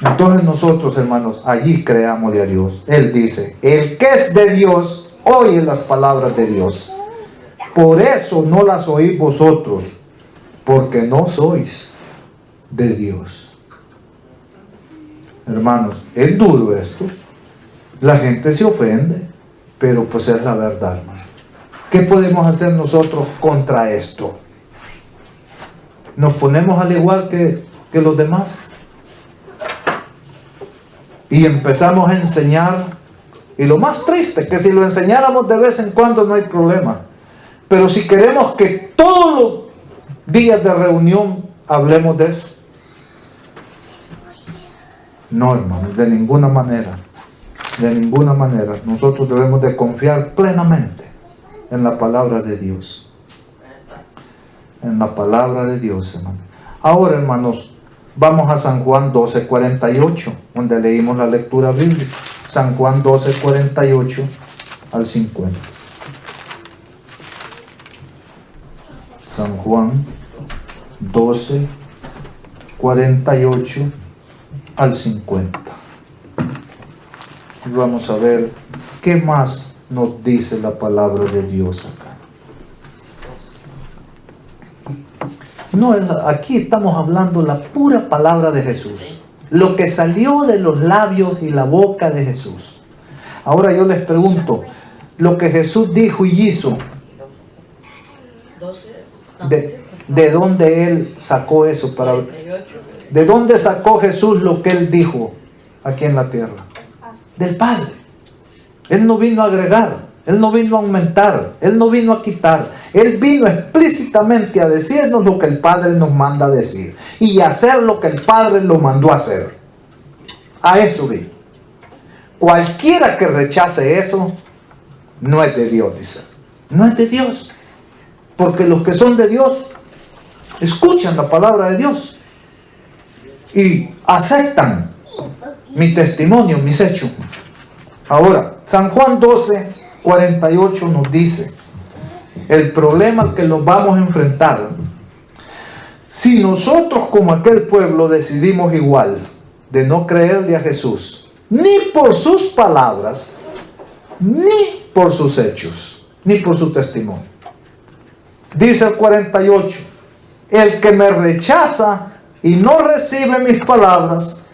Entonces nosotros, hermanos, allí creámosle a Dios. Él dice, el que es de Dios, oye las palabras de Dios. Por eso no las oís vosotros, porque no sois de Dios. Hermanos, es duro esto. La gente se ofende, pero pues es la verdad, hermano. ¿Qué podemos hacer nosotros contra esto? ¿Nos ponemos al igual que los demás? Y empezamos a enseñar, y lo más triste, que si lo enseñáramos de vez en cuando no hay problema. Pero si queremos que todos los días de reunión hablemos de eso, no, hermano, de ninguna manera. De ninguna manera. Nosotros debemos de confiar plenamente en la palabra de Dios. En la palabra de Dios, hermano. Ahora, hermanos, vamos a San Juan 12:48, donde leímos la lectura bíblica. San Juan 12:48 al 50. San Juan 12, 48 al 50. Y vamos a ver qué más nos dice la palabra de Dios acá. No, aquí estamos hablando la pura palabra de Jesús, lo que salió de los labios y la boca de Jesús. Ahora yo les pregunto, lo que Jesús dijo y hizo, ¿de dónde Él sacó eso? ¿De dónde sacó Jesús lo que Él dijo aquí en la tierra? Del Padre. Él no vino a agregar, Él no vino a aumentar, Él no vino a quitar. Él vino explícitamente a decirnos lo que el Padre nos manda a decir y hacer lo que el Padre lo mandó a hacer. A eso vino. Cualquiera que rechace eso no es de Dios, dice. No es de Dios. Porque los que son de Dios escuchan la palabra de Dios y aceptan mi testimonio, mis hechos. Ahora, San Juan 12, 48 nos dice el problema al que nos vamos a enfrentar. Si nosotros como aquel pueblo decidimos igual de no creerle a Jesús, ni por sus palabras, ni por sus hechos, ni por su testimonio. Dice el 48, el que me rechaza y no recibe mis palabras,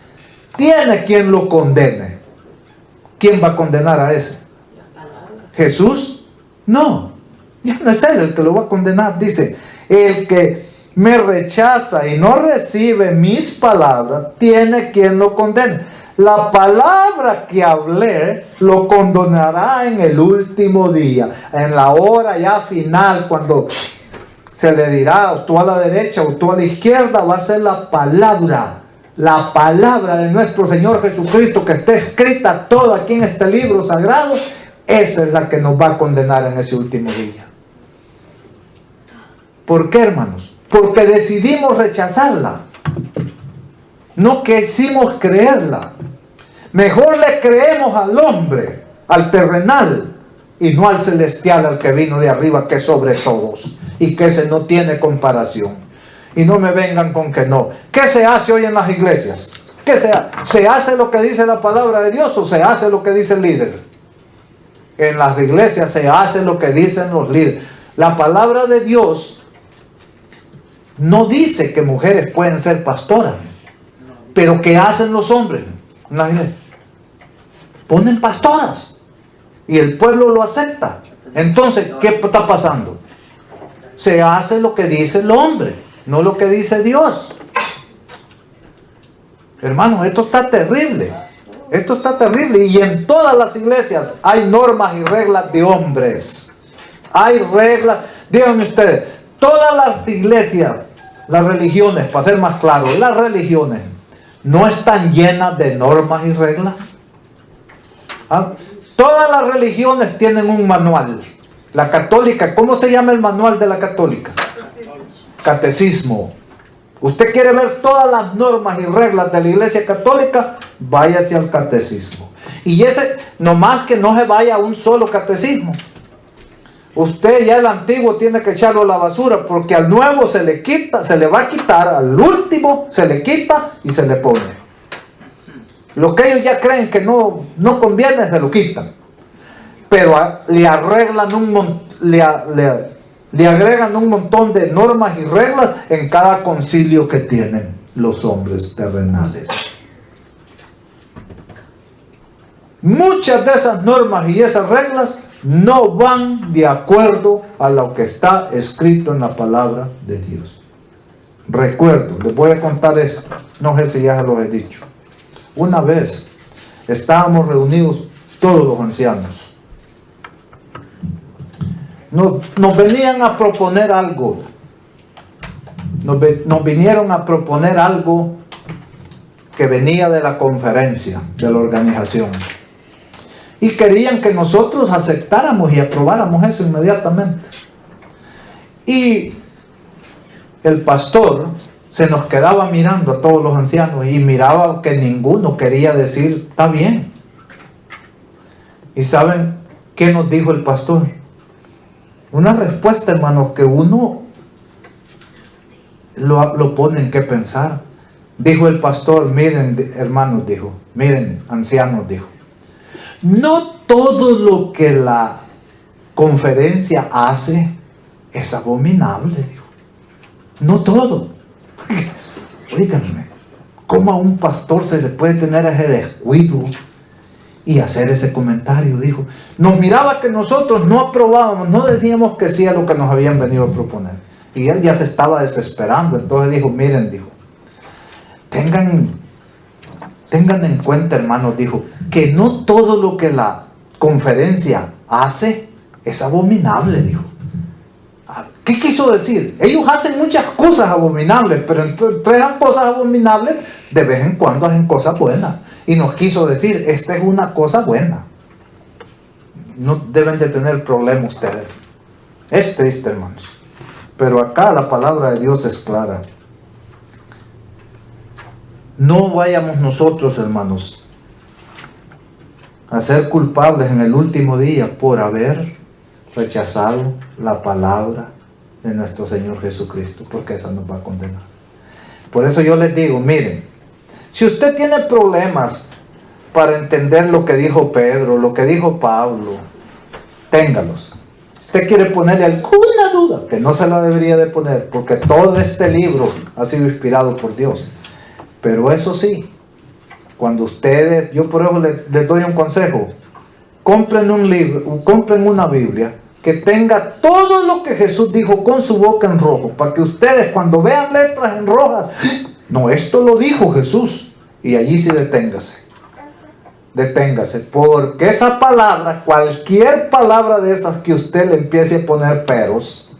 tiene quien lo condene. ¿Quién va a condenar a ese? ¿Jesús? No, ya no es Él el que lo va a condenar. Dice, el que me rechaza y no recibe mis palabras, tiene quien lo condene. La palabra que hablé lo condenará en el último día, en la hora ya final, cuando se le dirá o tú a la derecha o tú a la izquierda, va a ser la palabra de nuestro Señor Jesucristo, que está escrita toda aquí en este libro sagrado. Esa es la que nos va a condenar en ese último día. ¿Por qué, hermanos? Porque decidimos rechazarla. No quisimos creerla. Mejor le creemos al hombre, al terrenal, y no al celestial, al que vino de arriba, que es sobre todos, y que ese no tiene comparación. Y no me vengan con que no. ¿Qué se hace hoy en las iglesias? ¿Qué se hace lo que dice la palabra de Dios o se hace lo que dice el líder? En las iglesias se hace lo que dicen los líderes. La palabra de Dios no dice que mujeres pueden ser pastoras. Pero ¿qué hacen los hombres en la iglesia? Ponen pastoras y el pueblo lo acepta. Entonces, ¿qué está pasando? Se hace lo que dice el hombre, no lo que dice Dios. Hermanos, esto está terrible. Esto está terrible. Y en todas las iglesias hay normas y reglas de hombres. Hay reglas. Díganme ustedes, todas las iglesias, las religiones, para ser más claro, las religiones no están llenas de normas y reglas. ¿Ah? Todas las religiones tienen un manual. La católica, ¿cómo se llama el manual de la católica? Catecismo. Usted quiere ver todas las normas y reglas de la iglesia católica, váyase al catecismo. Y ese, nomás que no se vaya a un solo catecismo. Usted ya el antiguo tiene que echarlo a la basura, porque al nuevo se le quita, se le va a quitar, al último se le quita y se le pone. Lo que ellos ya creen que no conviene, se lo quitan. Pero le arreglan le agregan un montón de normas y reglas en cada concilio que tienen los hombres terrenales. Muchas de esas normas y esas reglas no van de acuerdo a lo que está escrito en la palabra de Dios. Recuerdo, les voy a contar esto, no sé si ya se los he dicho. Una vez estábamos reunidos todos los ancianos. Nos venían a proponer algo. Nos vinieron a proponer algo que venía de la conferencia, de la organización. Y querían que nosotros aceptáramos y aprobáramos eso inmediatamente. Y el pastor se nos quedaba mirando a todos los ancianos y miraba que ninguno quería decir, está bien. ¿Y saben qué nos dijo el pastor? Una respuesta, hermanos, que uno lo ponen que pensar. Dijo el pastor, miren hermanos, dijo, miren ancianos, dijo, no todo lo que la conferencia hace es abominable, dijo. No todo. Oíganme, ¿cómo a un pastor se le puede tener ese descuido y hacer ese comentario? Dijo, nos miraba que nosotros no aprobábamos, no decíamos que sí a lo que nos habían venido a proponer. Y él ya se estaba desesperando. Entonces dijo, miren, dijo, tengan en cuenta, hermanos, dijo, que no todo lo que la conferencia hace es abominable, dijo. ¿Qué quiso decir? Ellos hacen muchas cosas abominables, pero entre esas cosas abominables, de vez en cuando hacen cosas buenas. Y nos quiso decir, esta es una cosa buena. No deben de tener problema ustedes. Es triste, hermanos. Pero acá la palabra de Dios es clara. No vayamos nosotros, hermanos, a ser culpables en el último día por haber rechazado la palabra de nuestro Señor Jesucristo, porque esa nos va a condenar. Por eso yo les digo, miren, si usted tiene problemas para entender lo que dijo Pedro, lo que dijo Pablo, téngalos. Si usted quiere ponerle alguna duda, que no se la debería de poner, porque todo este libro ha sido inspirado por Dios. Pero eso sí, cuando ustedes, yo por eso les doy un consejo, compren un libro, compren una Biblia que tenga todo lo que Jesús dijo con su boca en rojo, para que ustedes cuando vean letras en rojas, no, esto lo dijo Jesús, y allí sí deténgase, porque esa palabra, cualquier palabra de esas que usted le empiece a poner peros,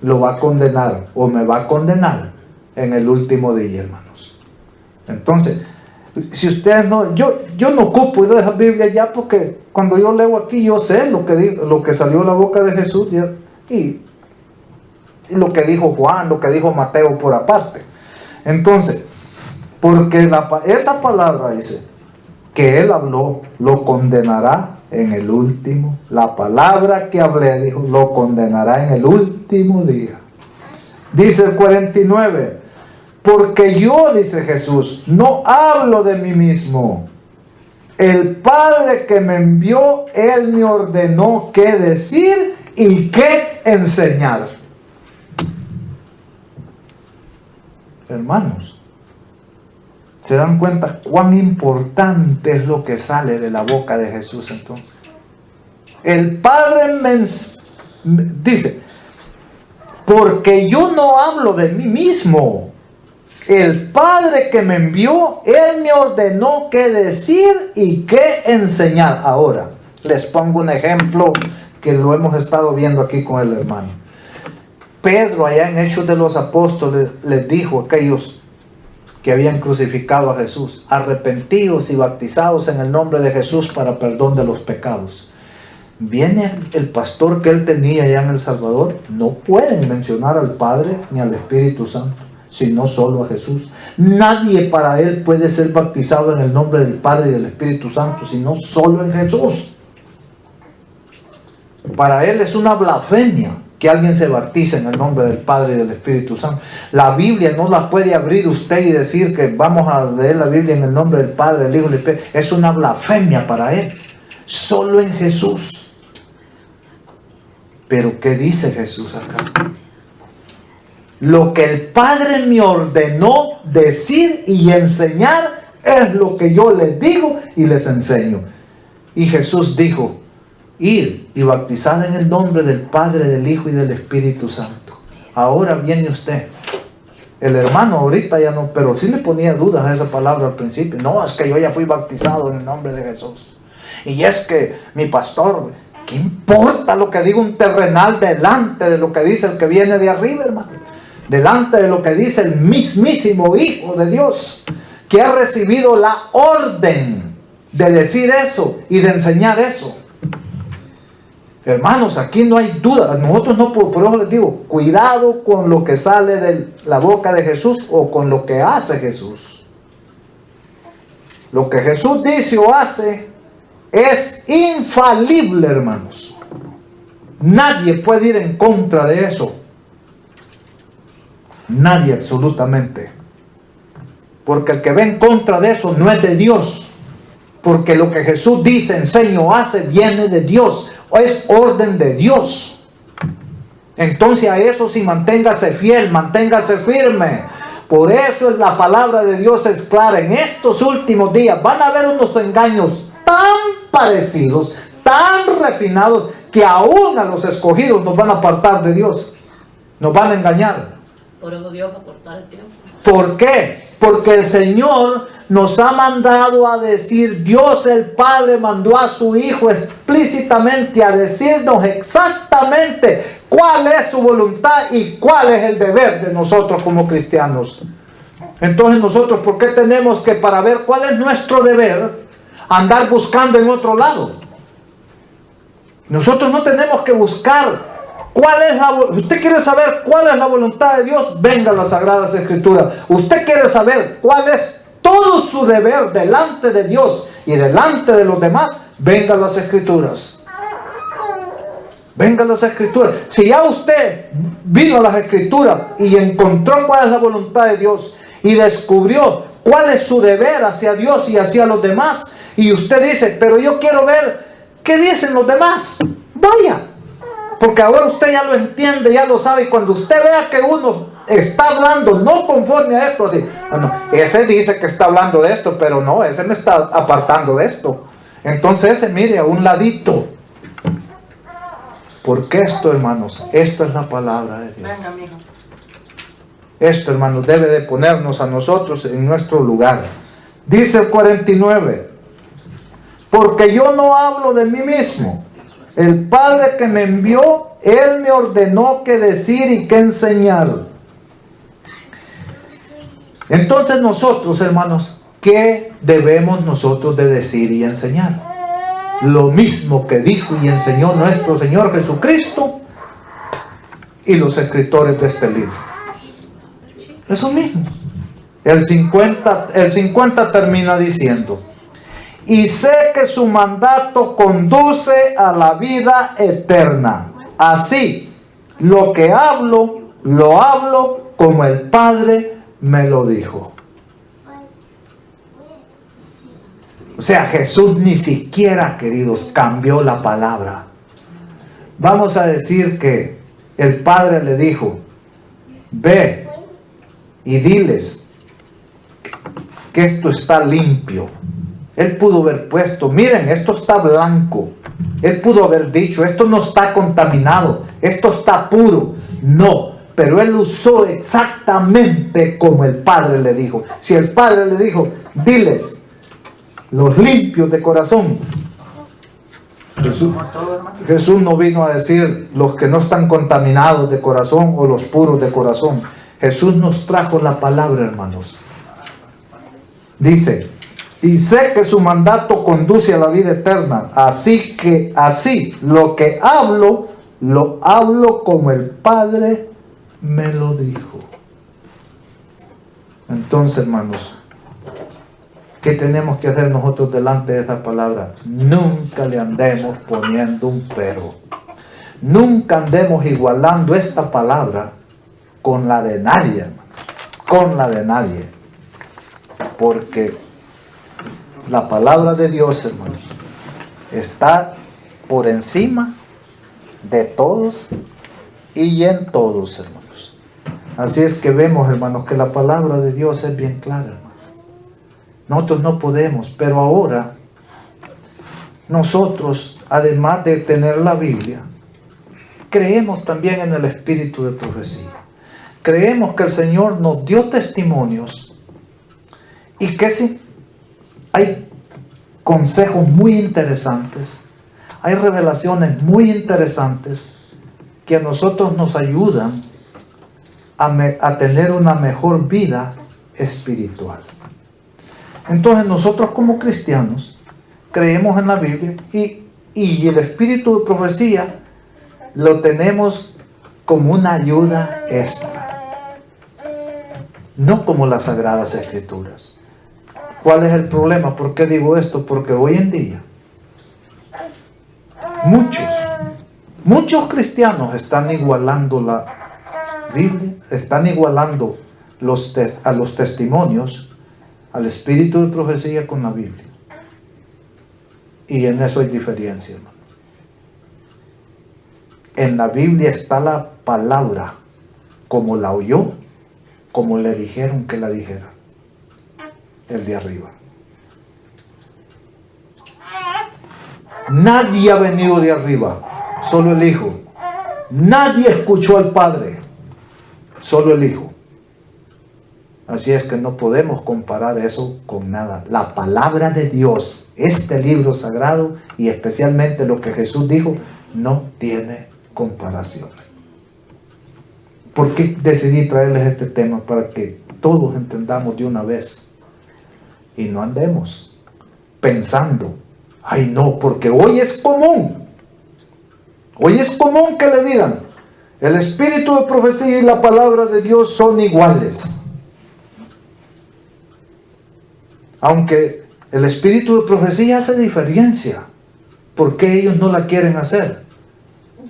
lo va a condenar, o me va a condenar en el último día, hermanos. Entonces, si ustedes no, yo no ocupo de esa Biblia ya, porque cuando yo leo aquí yo sé lo que salió de la boca de Jesús y lo que dijo Juan, lo que dijo Mateo por aparte. Entonces, porque esa palabra dice que él habló, lo condenará en el último. La palabra que hablé, dijo, lo condenará en el último día. Dice el 49. Porque yo, dice Jesús, no hablo de mí mismo. El Padre que me envió, Él me ordenó qué decir y qué enseñar. Hermanos, ¿se dan cuenta cuán importante es lo que sale de la boca de Jesús entonces? El Padre dice, porque yo no hablo de mí mismo. El Padre que me envió, Él me ordenó qué decir y qué enseñar. Ahora, les pongo un ejemplo que lo hemos estado viendo aquí con el hermano. Pedro, allá en Hechos de los Apóstoles, les dijo a aquellos que habían crucificado a Jesús: arrepentidos y bautizados en el nombre de Jesús para perdón de los pecados. Viene el pastor que él tenía allá en El Salvador, no pueden mencionar al Padre ni al Espíritu Santo, sino solo a Jesús. Nadie para él puede ser bautizado en el nombre del Padre y del Espíritu Santo, sino solo en Jesús. Para él es una blasfemia que alguien se bautice en el nombre del Padre y del Espíritu Santo. La Biblia no la puede abrir usted y decir que vamos a leer la Biblia en el nombre del Padre, del Hijo y del Espíritu. Es una blasfemia para él. Solo en Jesús. Pero ¿qué dice Jesús acá? Lo que el Padre me ordenó decir y enseñar es lo que yo les digo y les enseño. Y Jesús dijo: ir y bautizar en el nombre del Padre, del Hijo y del Espíritu Santo. Ahora viene usted. El hermano ahorita ya no, pero sí le ponía dudas a esa palabra al principio. No, es que yo ya fui bautizado en el nombre de Jesús. Y es que mi pastor, ¿qué importa lo que diga un terrenal delante de lo que dice el que viene de arriba, hermano? Delante de lo que dice el mismísimo Hijo de Dios, que ha recibido la orden de decir eso y de enseñar eso. Hermanos, aquí no hay duda. Nosotros no, por eso les digo, cuidado con lo que sale de la boca de Jesús o con lo que hace Jesús. Lo que Jesús dice o hace es infalible, hermanos. Nadie puede ir en contra de eso. Nadie, absolutamente. Porque el que ve en contra de eso no es de Dios. Porque lo que Jesús dice, enseña o hace viene de Dios. O es orden de Dios. Entonces a eso sí, manténgase fiel, manténgase firme. Por eso es la palabra de Dios es clara. En estos últimos días van a haber unos engaños tan parecidos, tan refinados, que aún a los escogidos nos van a apartar de Dios. Nos van a engañar. Por eso Dios va a cortar el tiempo. ¿Por qué? Porque el Señor nos ha mandado a decir, Dios el Padre mandó a su Hijo explícitamente a decirnos exactamente cuál es su voluntad y cuál es el deber de nosotros como cristianos. Entonces nosotros, ¿por qué tenemos que, para ver cuál es nuestro deber, andar buscando en otro lado? Nosotros no tenemos que buscar cuál es usted quiere saber cuál es la voluntad de Dios, venga a las Sagradas Escrituras. Usted quiere saber cuál es todo su deber delante de Dios y delante de los demás, venga a las Escrituras. Venga a las Escrituras. Si ya usted vino a las Escrituras y encontró cuál es la voluntad de Dios y descubrió cuál es su deber hacia Dios y hacia los demás, y usted dice, pero yo quiero ver qué dicen los demás, vaya. Porque ahora usted ya lo entiende, ya lo sabe. Y cuando usted vea que uno está hablando no conforme a esto, dice, bueno, ese dice que está hablando de esto, pero no, ese me está apartando de esto. Entonces ese mire a un ladito. Porque esto, hermanos, esto es la palabra de Dios. Venga, amigo. Esto, hermanos, debe de ponernos a nosotros en nuestro lugar. Dice el 49. Porque yo no hablo de mí mismo. El Padre que me envió, Él me ordenó qué decir y qué enseñar. Entonces nosotros, hermanos, ¿qué debemos nosotros de decir y enseñar? Lo mismo que dijo y enseñó nuestro Señor Jesucristo y los escritores de este libro. Eso mismo. El 50 termina diciendo: y sé que su mandato conduce a la vida eterna. Así, lo que hablo, lo hablo como el Padre me lo dijo. O sea, Jesús ni siquiera, queridos, cambió la palabra. Vamos a decir que el Padre le dijo, ve y diles que esto está limpio. Él pudo haber puesto, miren, esto está blanco. Él pudo haber dicho, esto no está contaminado, esto está puro. No, pero Él usó exactamente como el Padre le dijo. Si el Padre le dijo, diles, los limpios de corazón. Jesús no vino a decir los que no están contaminados de corazón o los puros de corazón. Jesús nos trajo la palabra, hermanos. Dice, y sé que su mandato conduce a la vida eterna. Así lo que hablo, lo hablo como el Padre me lo dijo. Entonces, hermanos, ¿qué tenemos que hacer nosotros delante de esa palabra? Nunca le andemos poniendo un pero. Nunca andemos igualando esta palabra con la de nadie, hermanos. Con la de nadie. Porque la palabra de Dios, hermanos, está por encima de todos y en todos, hermanos. Así es que vemos, hermanos, que la palabra de Dios es bien clara, hermanos. Nosotros no podemos, pero ahora nosotros, además de tener la Biblia, creemos también en el espíritu de profecía. Creemos que el Señor nos dio testimonios y que sí, hay consejos muy interesantes, hay revelaciones muy interesantes que a nosotros nos ayudan a tener una mejor vida espiritual. Entonces nosotros como cristianos creemos en la Biblia y el espíritu de profecía lo tenemos como una ayuda extra, no como las Sagradas Escrituras. ¿Cuál es el problema? ¿Por qué digo esto? Porque hoy en día muchos cristianos están igualando la Biblia, están igualando a los testimonios, al espíritu de profecía con la Biblia. Y en eso hay diferencia, hermano. En la Biblia está la palabra como la oyó, como le dijeron que la dijera el de arriba. Nadie ha venido de arriba, solo el Hijo. Nadie escuchó al Padre, solo el Hijo. Así es que no podemos comparar eso con nada. La palabra de Dios, este libro sagrado y especialmente lo que Jesús dijo, no tiene comparación. ¿Por qué decidí traerles este tema? Para que todos entendamos de una vez y no andemos pensando, ay no, porque hoy es común que le digan, el espíritu de profecía y la palabra de Dios son iguales. Aunque el espíritu de profecía hace diferencia, ¿por qué ellos no la quieren hacer?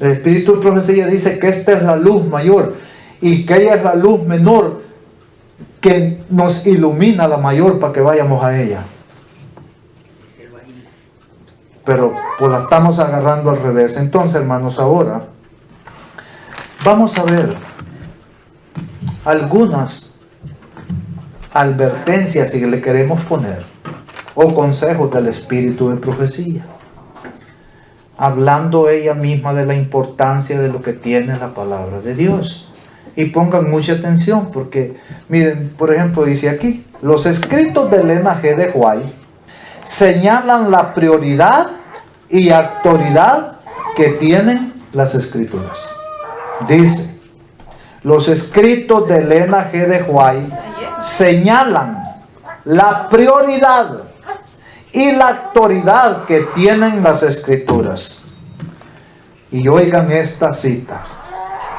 El espíritu de profecía dice que esta es la luz mayor y que ella es la luz menor que nos ilumina la mayor para que vayamos a ella. Pero pues la estamos agarrando al revés. Entonces, hermanos, ahora vamos a ver algunas advertencias, si le queremos poner, o consejos del espíritu de profecía, hablando ella misma de la importancia de lo que tiene la palabra de Dios. Y pongan mucha atención porque, miren, por ejemplo, dice aquí, los escritos de Elena G. de White señalan la prioridad y autoridad que tienen las escrituras. Dice, los escritos de Elena G. de White señalan la prioridad y la autoridad que tienen las escrituras. Y oigan esta cita.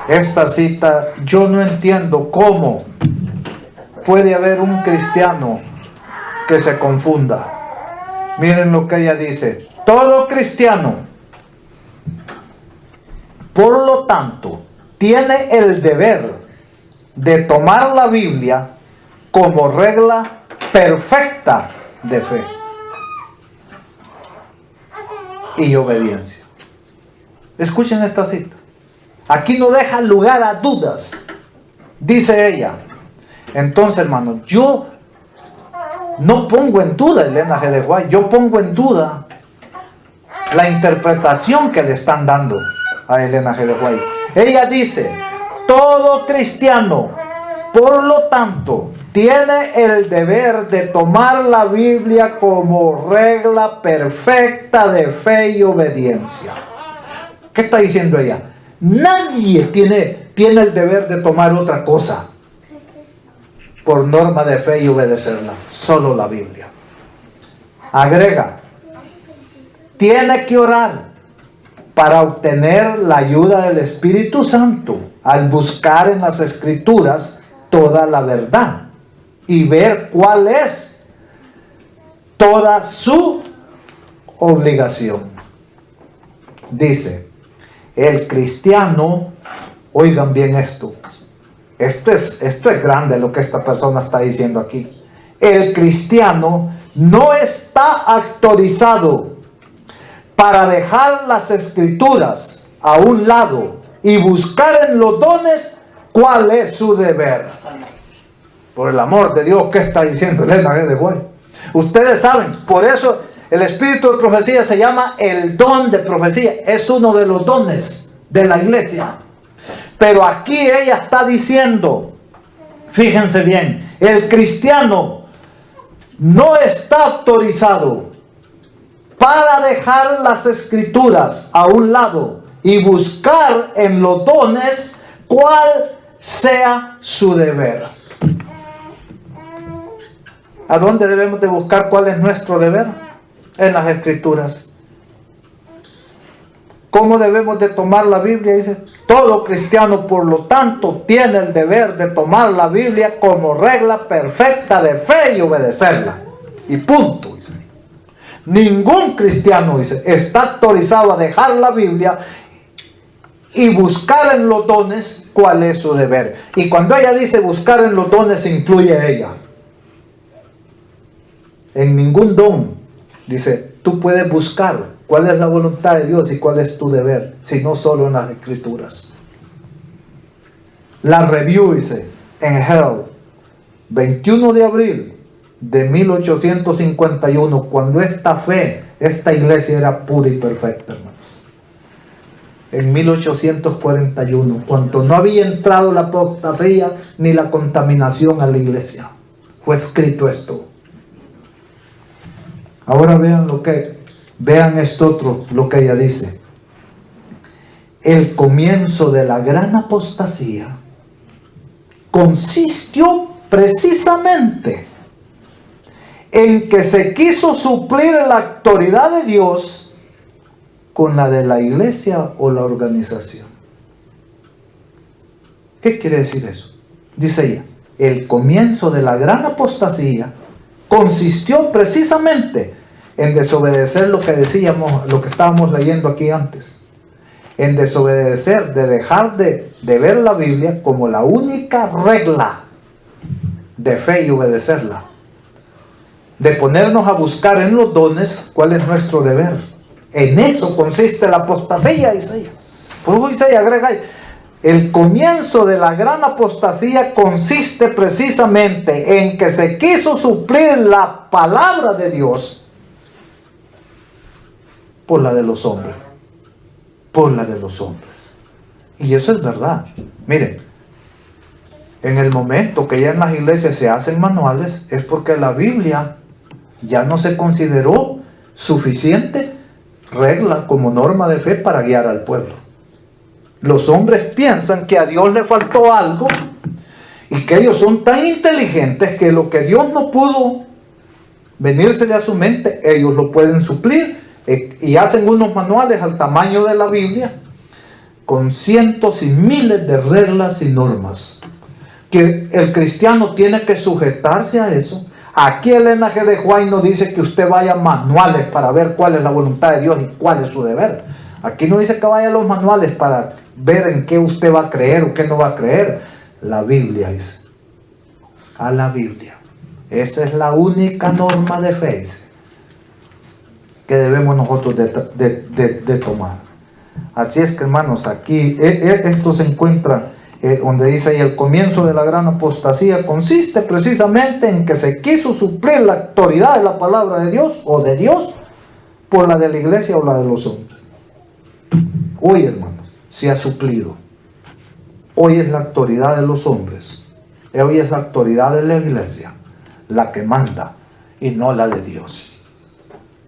Esta cita, yo no entiendo cómo puede haber un cristiano que se confunda. Miren lo que ella dice. Todo cristiano, por lo tanto, tiene el deber de tomar la Biblia como regla perfecta de fe y obediencia. Escuchen esta cita. Aquí no deja lugar a dudas. Dice ella. Entonces, hermanos, yo no pongo en duda Elena G. de White. Yo pongo en duda la interpretación que le están dando a Elena G. de White. Ella dice, todo cristiano, por lo tanto, tiene el deber de tomar la Biblia como regla perfecta de fe y obediencia. ¿Qué está diciendo ella? Nadie tiene el deber de tomar otra cosa por norma de fe y obedecerla. Solo la Biblia. Agrega, tiene que orar para obtener la ayuda del Espíritu Santo al buscar en las Escrituras toda la verdad y ver cuál es toda su obligación. Dice, el cristiano, oigan bien esto, esto es grande lo que esta persona está diciendo aquí. El cristiano no está autorizado para dejar las Escrituras a un lado y buscar en los dones cuál es su deber. Por el amor de Dios, ¿qué está diciendo Elena G. de White? Ustedes saben, por eso el espíritu de profecía se llama el don de profecía. Es uno de los dones de la iglesia. Pero aquí ella está diciendo, fíjense bien, el cristiano no está autorizado para dejar las Escrituras a un lado y buscar en los dones cuál sea su deber. ¿A dónde debemos de buscar cuál es nuestro deber? En las Escrituras. ¿Cómo debemos de tomar la Biblia? Dice, todo cristiano, por lo tanto, tiene el deber de tomar la Biblia como regla perfecta de fe y obedecerla. Y punto. Dice. Ningún cristiano, dice, está autorizado a dejar la Biblia y buscar en los dones cuál es su deber. Y cuando ella dice buscar en los dones, incluye a ella. En ningún don, dice, tú puedes buscar cuál es la voluntad de Dios y cuál es tu deber, sino solo en las Escrituras. La review, dice, en Herald, 21 de abril de 1851, cuando esta iglesia era pura y perfecta, hermanos. En 1841, cuando no había entrado la apostasía ni la contaminación a la iglesia, fue escrito esto. Ahora vean esto otro, lo que ella dice. El comienzo de la gran apostasía consistió precisamente en que se quiso suplir la autoridad de Dios con la de la iglesia o la organización. ¿Qué quiere decir eso? Dice ella, el comienzo de la gran apostasía consistió precisamente en desobedecer lo que decíamos, lo que estábamos leyendo aquí antes. En desobedecer, de dejar de ver la Biblia como la única regla de fe y obedecerla. De ponernos a buscar en los dones cuál es nuestro deber. En eso consiste la apostasía, dice ella. Por eso dice ella, agrega ahí, el comienzo de la gran apostasía consiste precisamente en que se quiso suplir la palabra de Dios por la de los hombres. Por la de los hombres. Y eso es verdad. Miren, en el momento que ya en las iglesias se hacen manuales, es porque la Biblia ya no se consideró suficiente regla como norma de fe para guiar al pueblo. Los hombres piensan que a Dios le faltó algo y que ellos son tan inteligentes que lo que Dios no pudo venírsele a su mente, ellos lo pueden suplir, y hacen unos manuales al tamaño de la Biblia con cientos y miles de reglas y normas que el cristiano tiene que sujetarse a eso. Aquí Elena G. de White no dice que usted vaya a manuales para ver cuál es la voluntad de Dios y cuál es su deber. Aquí no dice que vaya a los manuales para ver en qué usted va a creer o qué no va a creer. La Biblia dice, a la Biblia. Esa es la única norma de fe, dice, que debemos nosotros de tomar. Así es que, hermanos, aquí esto se encuentra donde dice ahí, el comienzo de la gran apostasía consiste precisamente en que se quiso suplir la autoridad de la palabra de Dios o de Dios por la de la iglesia o la de los hombres. Hoy, hermanos, se ha suplido. Hoy es la autoridad de los hombres, hoy es la autoridad de la iglesia la que manda y no la de Dios.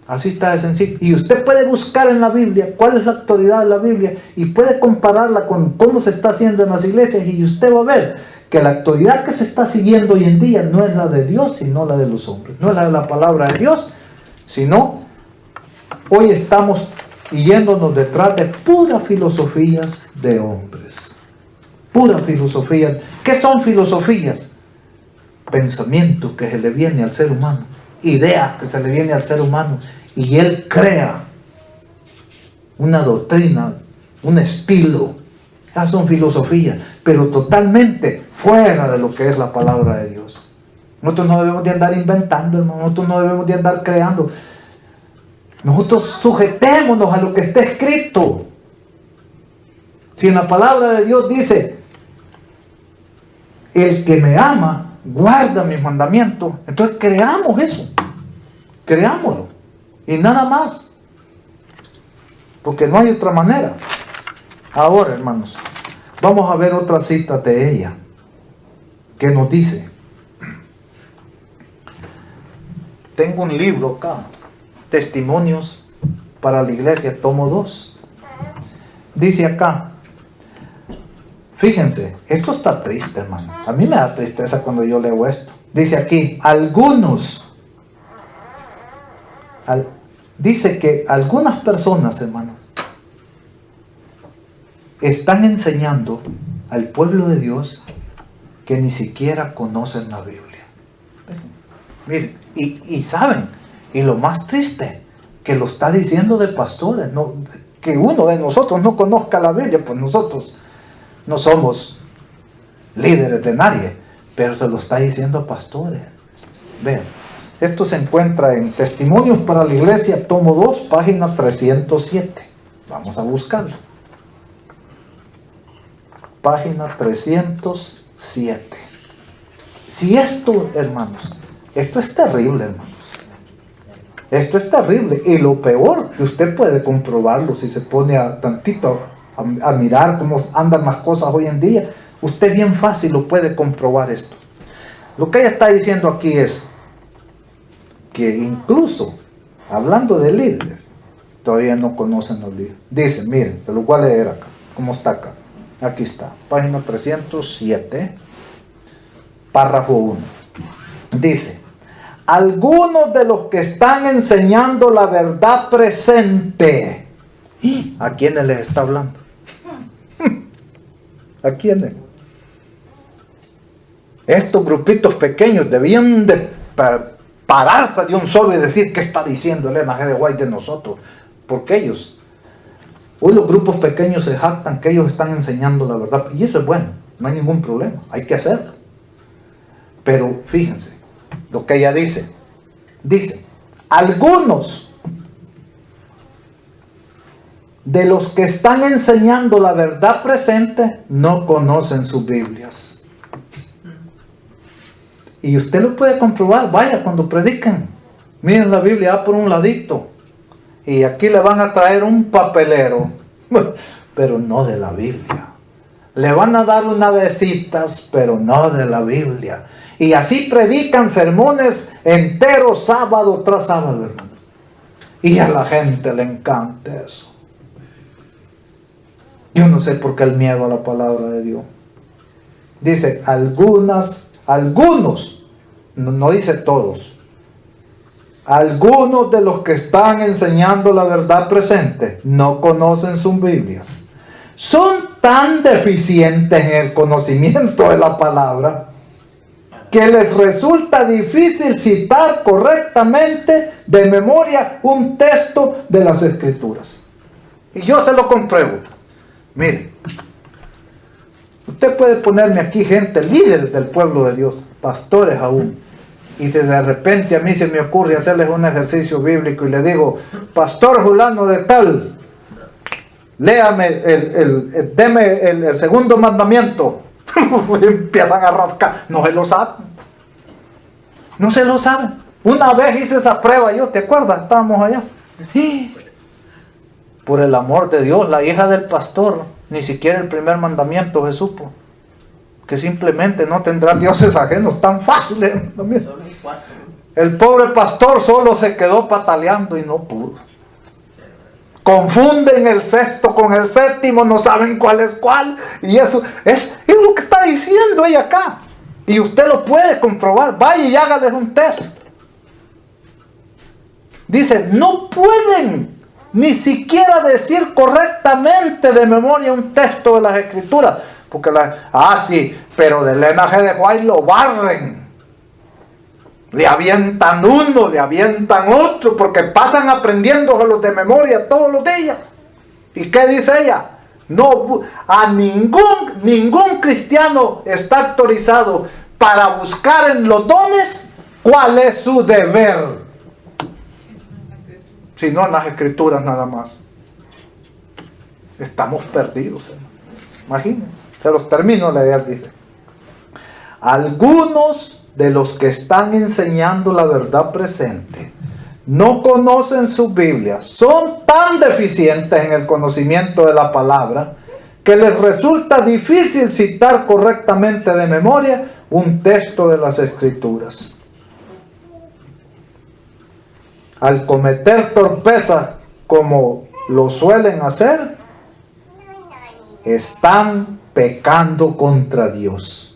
Así está de sencillo. Y usted puede buscar en la Biblia cuál es la autoridad de la Biblia y puede compararla con cómo se está haciendo en las iglesias, y usted va a ver que la autoridad que se está siguiendo hoy en día no es la de Dios, sino la de los hombres. No es la de la palabra de Dios, sino hoy estamos yéndonos detrás de puras filosofías de hombres. Puras filosofías. ¿Qué son filosofías? Pensamiento que se le viene al ser humano, ideas que se le viene al ser humano, y él crea una doctrina, un estilo. Esas son filosofías, pero totalmente fuera de lo que es la palabra de Dios. Nosotros no debemos de andar inventando, nosotros no debemos de andar creando. Nosotros sujetémonos a lo que está escrito. Si en la palabra de Dios dice, el que me ama guarda mis mandamientos, entonces creamos eso, creámoslo, y nada más, porque no hay otra manera. Ahora, hermanos, vamos a ver otra cita de ella que nos dice, tengo un libro acá, Testimonios para la Iglesia, tomo 2. Dice acá, fíjense, esto está triste, hermano. A mí me da tristeza cuando yo leo esto. Dice aquí, dice que algunas personas, hermanos, están enseñando al pueblo de Dios que ni siquiera conocen la Biblia. Miren, y saben, y lo más triste, que lo está diciendo de pastores, no, que uno de nosotros no conozca la Biblia, pues nosotros no somos líderes de nadie, pero se lo está diciendo pastores. Vean, esto se encuentra en Testimonios para la Iglesia, tomo 2, página 307. Vamos a buscarlo. Página 307. Si esto, hermanos, esto es terrible, hermanos. Esto es terrible. Y lo peor, que usted puede comprobarlo si se pone a mirar cómo andan las cosas hoy en día. Usted bien fácil lo puede comprobar esto. Lo que ella está diciendo aquí es que incluso, hablando de líderes, todavía no conocen los líderes. Dice, miren, se lo voy a leer acá. ¿Cómo está acá? Aquí está, página 307, párrafo 1. Dice, algunos de los que están enseñando la verdad presente. ¿A quiénes les está hablando? ¿A quiénes? Estos grupitos pequeños debían de pararse de un solo y decir, ¿qué está diciendo Elena G. de White de nosotros? Porque ellos, hoy los grupos pequeños se jactan que ellos están enseñando la verdad. Y eso es bueno, no hay ningún problema, hay que hacerlo. Pero fíjense, lo que ella dice, algunos de los que están enseñando la verdad presente no conocen sus Biblias. Y usted lo puede comprobar, vaya cuando predican, miren la Biblia por un ladito, y aquí le van a traer un papelero, pero no de la Biblia. Le van a dar una de citas, pero no de la Biblia. Y así predican sermones enteros sábado tras sábado, hermano. Y a la gente le encanta eso. Yo no sé por qué el miedo a la palabra de Dios. Dice, algunos, no dice todos. Algunos de los que están enseñando la verdad presente no conocen sus Biblias. Son tan deficientes en el conocimiento de la palabra que les resulta difícil citar correctamente de memoria un texto de las Escrituras. Y yo se lo compruebo. Mire, usted puede ponerme aquí gente, líderes del pueblo de Dios, pastores aún, y de repente a mí se me ocurre hacerles un ejercicio bíblico y le digo, pastor fulano de tal, léame, deme el segundo mandamiento. Empiezan a rascar, no se lo saben. No se lo saben. Una vez hice esa prueba yo, ¿te acuerdas? Estábamos allá. Sí. Por el amor de Dios, la hija del pastor, ni siquiera el primer mandamiento se supo. Que simplemente no tendrán dioses ajenos, tan fáciles. El pobre pastor solo se quedó pataleando y no pudo. Confunden el sexto con el séptimo, no saben cuál es cuál. Y eso es lo que está diciendo ella acá. Y usted lo puede comprobar. Vaya y hágales un test. Dice, no pueden ni siquiera decir correctamente de memoria un texto de las Escrituras. Porque sí, pero de Elena G. de White lo barren. Le avientan uno, le avientan otro, porque pasan aprendiéndoselos de memoria todos los días. ¿Y qué dice ella? No, a ningún cristiano está autorizado para buscar en los dones cuál es su deber. Si no en las Escrituras nada más. Estamos perdidos, hermano. Imagínense. Se los termino de leer, dice. Algunos de los que están enseñando la verdad presente no conocen sus Biblias, son tan deficientes en el conocimiento de la palabra que les resulta difícil citar correctamente de memoria un texto de las Escrituras. Al cometer torpeza como lo suelen hacer, están pecando contra Dios.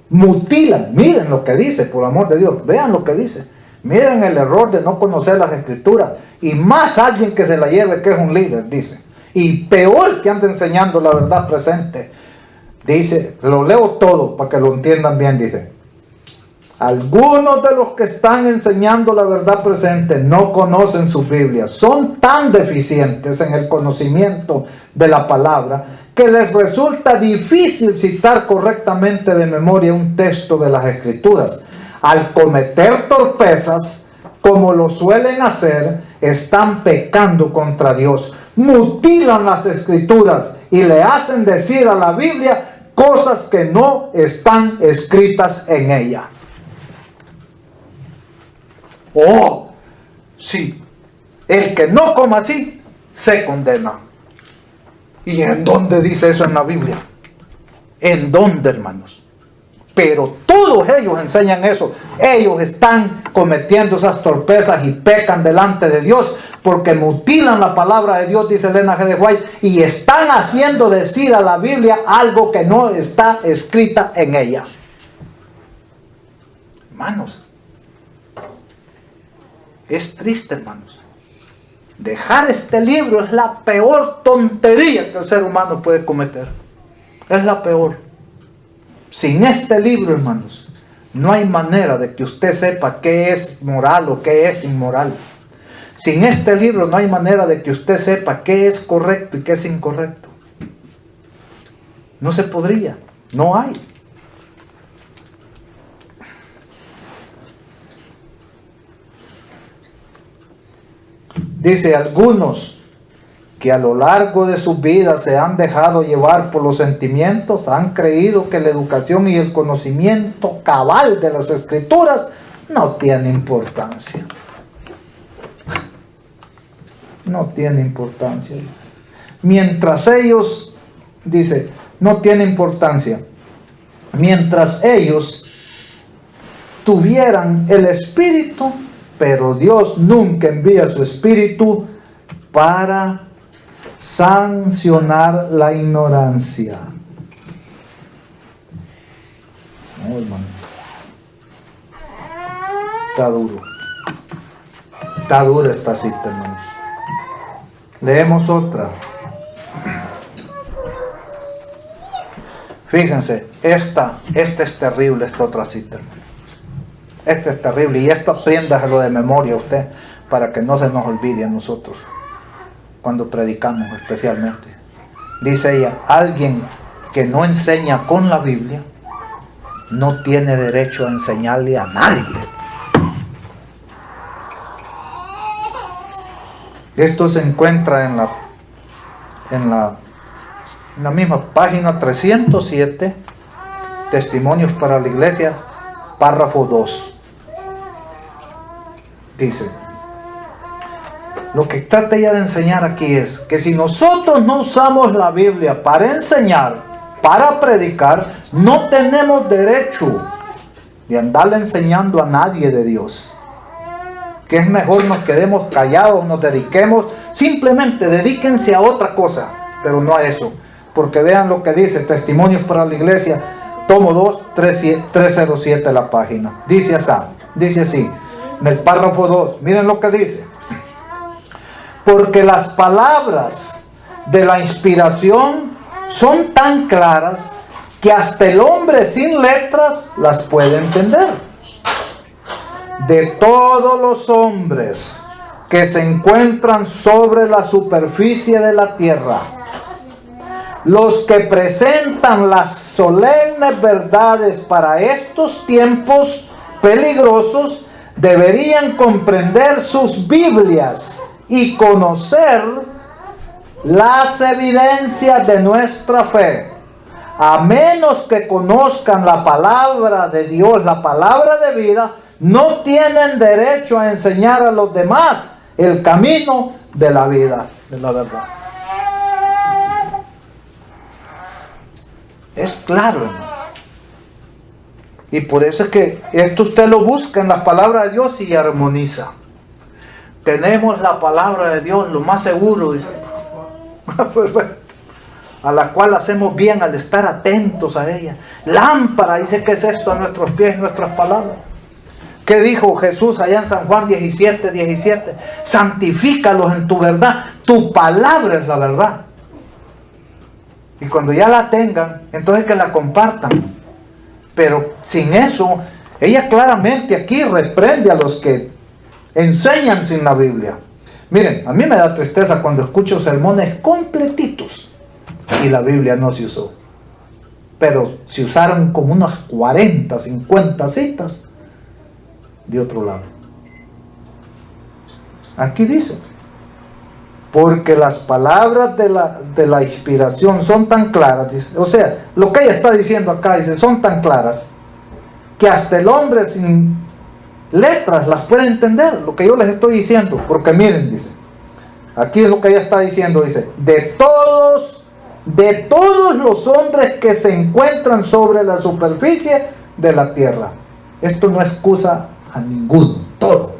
Mutilan, miren lo que dice, por amor de Dios, vean lo que dice. Miren el error de no conocer las Escrituras. Y más alguien que se la lleve que es un líder, dice. Y peor que ande enseñando la verdad presente. Dice, lo leo todo para que lo entiendan bien, dice. Algunos de los que están enseñando la verdad presente no conocen su Biblia. Son tan deficientes en el conocimiento de la palabra que les resulta difícil citar correctamente de memoria un texto de las Escrituras. Al cometer torpezas, como lo suelen hacer, están pecando contra Dios. Mutilan las Escrituras y le hacen decir a la Biblia cosas que no están escritas en ella. Oh, sí, el que no coma así, se condena. ¿Y en dónde dice eso en la Biblia? ¿En dónde, hermanos? Pero todos ellos enseñan eso. Ellos están cometiendo esas torpezas y pecan delante de Dios porque mutilan la palabra de Dios, dice Elena G. de White, y están haciendo decir a la Biblia algo que no está escrita en ella. Hermanos, es triste, hermanos. Dejar este libro es la peor tontería que el ser humano puede cometer. Es la peor. Sin este libro, hermanos, no hay manera de que usted sepa qué es moral o qué es inmoral. Sin este libro no hay manera de que usted sepa qué es correcto y qué es incorrecto. No se podría. No hay. Dice, algunos que a lo largo de sus vidas se han dejado llevar por los sentimientos, han creído que la educación y el conocimiento cabal de las Escrituras no tiene importancia. No tiene importancia. Mientras ellos, dice, no tiene importancia. Mientras ellos tuvieran el Espíritu, pero Dios nunca envía su Espíritu para sancionar la ignorancia. No, hermano. Está duro. Está dura esta cita, hermanos. Leemos otra. Fíjense, esta es terrible, esta otra cita, hermano. Esta es terrible, y esto apréndaselo de memoria a usted para que no se nos olvide a nosotros cuando predicamos especialmente. Dice ella, alguien que no enseña con la Biblia no tiene derecho a enseñarle a nadie. Esto se encuentra en la misma página 307, Testimonios para la Iglesia, párrafo 2. Dice, lo que trata ella de enseñar aquí es que si nosotros no usamos la Biblia para enseñar, para predicar, no tenemos derecho de andarle enseñando a nadie de Dios. Que es mejor nos quedemos callados, nos dediquemos, simplemente dedíquense a otra cosa, pero no a eso. Porque vean lo que dice Testimonios para la Iglesia, tomo 2, 307 la página. Dice así, en el párrafo 2, miren lo que dice. Porque las palabras de la inspiración son tan claras que hasta el hombre sin letras las puede entender. De todos los hombres que se encuentran sobre la superficie de la tierra, los que presentan las solemnes verdades para estos tiempos peligrosos deberían comprender sus Biblias y conocer las evidencias de nuestra fe. A menos que conozcan la palabra de Dios, la palabra de vida, no tienen derecho a enseñar a los demás el camino de la vida, de la verdad. Es claro, hermano. Y por eso es que esto usted lo busca en la palabra de Dios y armoniza. Tenemos la palabra de Dios, lo más seguro, dice, a la cual hacemos bien al estar atentos a ella. Lámpara, dice que es esto a nuestros pies y nuestras palabras. ¿Qué dijo Jesús allá en San Juan 17:17? Santifícalos en tu verdad. Tu palabra es la verdad. Y cuando ya la tengan, entonces que la compartan. Pero sin eso, Ella claramente aquí reprende a los que enseñan sin la Biblia. Miren, a mí me da tristeza cuando escucho sermones completitos y la Biblia no se usó. Pero se usaron como unas 40, 50 citas de otro lado. Aquí dice, porque las palabras de la inspiración son tan claras, dice, o sea, lo que ella está diciendo acá, dice, son tan claras, que hasta el hombre sin letras las puede entender, lo que yo les estoy diciendo, porque miren, dice, aquí es lo que ella está diciendo, dice, de todos los hombres que se encuentran sobre la superficie de la tierra. Esto no excusa a ninguno, todo.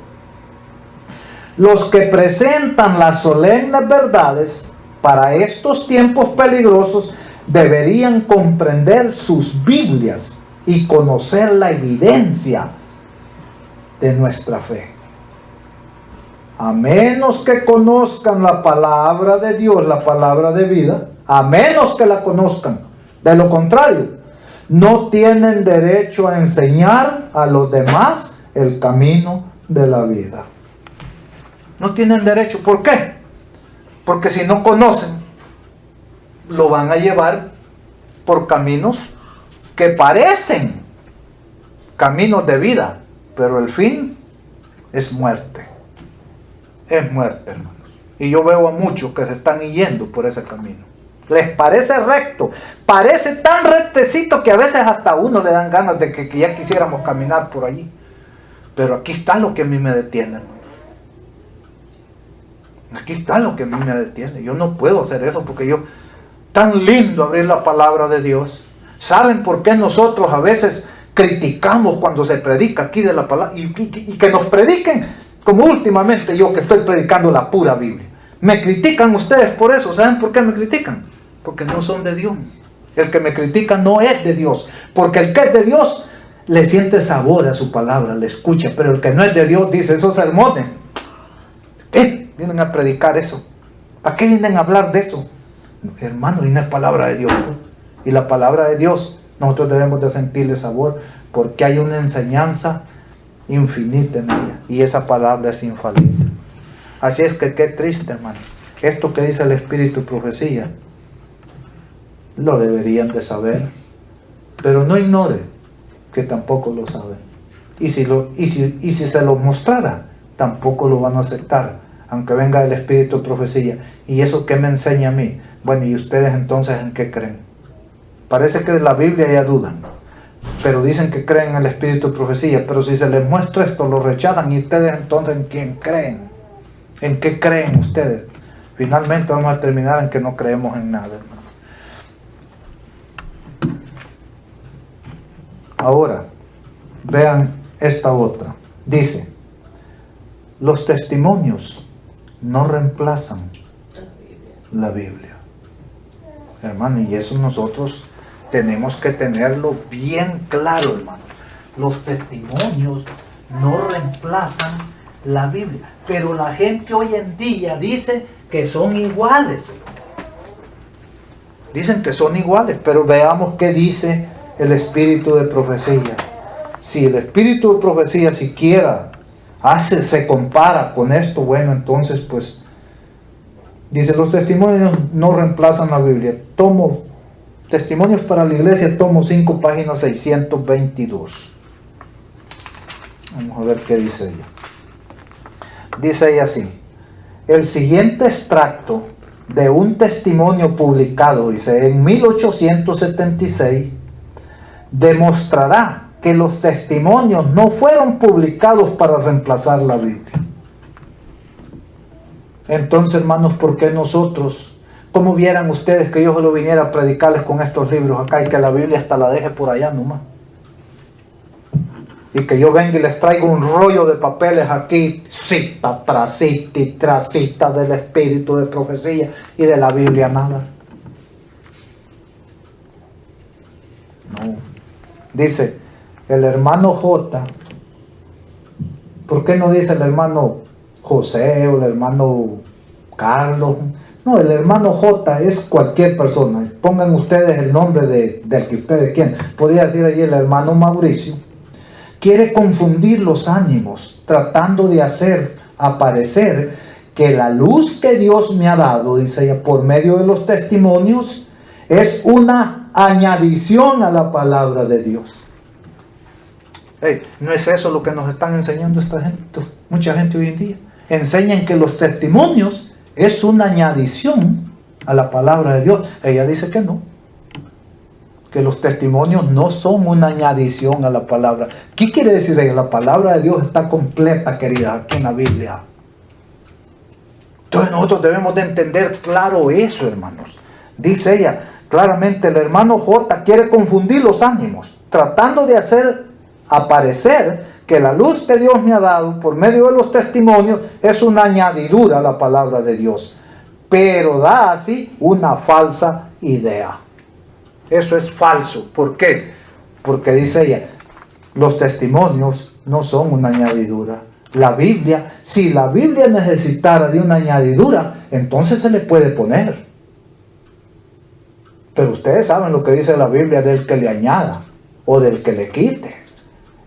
Los que presentan las solemnes verdades para estos tiempos peligrosos deberían comprender sus Biblias y conocer la evidencia de nuestra fe. A menos que conozcan la palabra de Dios, la palabra de vida, a menos que la conozcan, de lo contrario, no tienen derecho a enseñar a los demás el camino de la vida. No tienen derecho. ¿Por qué? Porque si no conocen, lo van a llevar por caminos que parecen caminos de vida, pero el fin es muerte. Es muerte, hermanos. Y yo veo a muchos que se están yendo por ese camino. Les parece recto, parece tan rectecito que a veces hasta a uno le dan ganas de que ya quisiéramos caminar por allí. Pero aquí está lo que a mí me detiene, hermano. Aquí está lo que a mí me detiene. Yo no puedo hacer eso porque tan lindo abrir la palabra de Dios. ¿Saben por qué nosotros a veces criticamos cuando se predica aquí de la palabra? Y que nos prediquen, como últimamente yo que estoy predicando la pura Biblia. Me critican ustedes por eso. ¿Saben por qué me critican? Porque no son de Dios. El que me critica no es de Dios. Porque el que es de Dios le siente sabor a su palabra, le escucha. Pero el que no es de Dios dice, esos sermones, vienen a predicar eso. ¿Para qué vienen a hablar de eso? Hermano, y no es palabra de Dios, ¿no? Y la palabra de Dios, nosotros debemos de sentirle sabor, porque hay una enseñanza infinita en ella, y esa palabra es infalible. Así es que qué triste, hermano. Esto que dice el Espíritu y profecía, lo deberían de saber, pero no ignore que tampoco lo saben. Y si se los mostrara, tampoco lo van a aceptar, aunque venga el Espíritu de profecía. ¿Y eso qué me enseña a mí? Bueno, ¿y ustedes entonces en qué creen? Parece que de la Biblia ya dudan, pero dicen que creen en el Espíritu de profecía, pero si se les muestra esto, lo rechazan. ¿Y ustedes entonces en quién creen? ¿En qué creen ustedes? Finalmente vamos a terminar en que no creemos en nada, hermano. Ahora, vean esta otra. Dice, los testimonios no reemplazan la Biblia. Hermano, y eso nosotros tenemos que tenerlo bien claro, hermano. Los testimonios no reemplazan la Biblia. Pero la gente hoy en día dice que son iguales. Dicen que son iguales, pero veamos qué dice el Espíritu de profecía. Si el Espíritu de profecía siquiera se compara con esto, bueno, entonces pues dice, los testimonios no reemplazan la Biblia. Tomo Testimonios para la Iglesia, tomo 5, página 622. Vamos a ver qué dice ella. Dice ella así: el siguiente extracto de un testimonio publicado, dice, en 1876, demostrará que los testimonios no fueron publicados para reemplazar la Biblia. Entonces, hermanos, ¿por qué nosotros, cómo vieran ustedes que yo solo viniera a predicarles con estos libros acá y que la Biblia hasta la deje por allá nomás? Y que yo venga y les traigo un rollo de papeles aquí, cita tras cita y tras cita del Espíritu de profecía, y de la Biblia nada. No. Dice el hermano J. ¿Por qué no dice el hermano José o el hermano Carlos? No, el hermano J es cualquier persona. Pongan ustedes el nombre del que ustedes quieran. Podría decir allí el hermano Mauricio, quiere confundir los ánimos, tratando de hacer aparecer que la luz que Dios me ha dado, dice ella, por medio de los testimonios, es una añadición a la palabra de Dios. Hey, no es eso lo que nos están enseñando esta gente, mucha gente hoy en día. Enseñan que los testimonios es una añadición a la palabra de Dios. Ella dice que no, que los testimonios no son una añadición a la palabra. ¿Qué quiere decir ella? La palabra de Dios está completa, querida, aquí en la Biblia. Entonces nosotros debemos de entender claro eso, hermanos. Dice ella, claramente el hermano J quiere confundir los ánimos, tratando de hacer aparecer que la luz que Dios me ha dado por medio de los testimonios es una añadidura a la palabra de Dios, pero da así una falsa idea. Eso es falso. ¿Por qué? Porque dice ella, los testimonios no son una añadidura. La Biblia, si la Biblia necesitara de una añadidura, entonces se le puede poner. Pero ustedes saben lo que dice la Biblia del que le añada o del que le quite.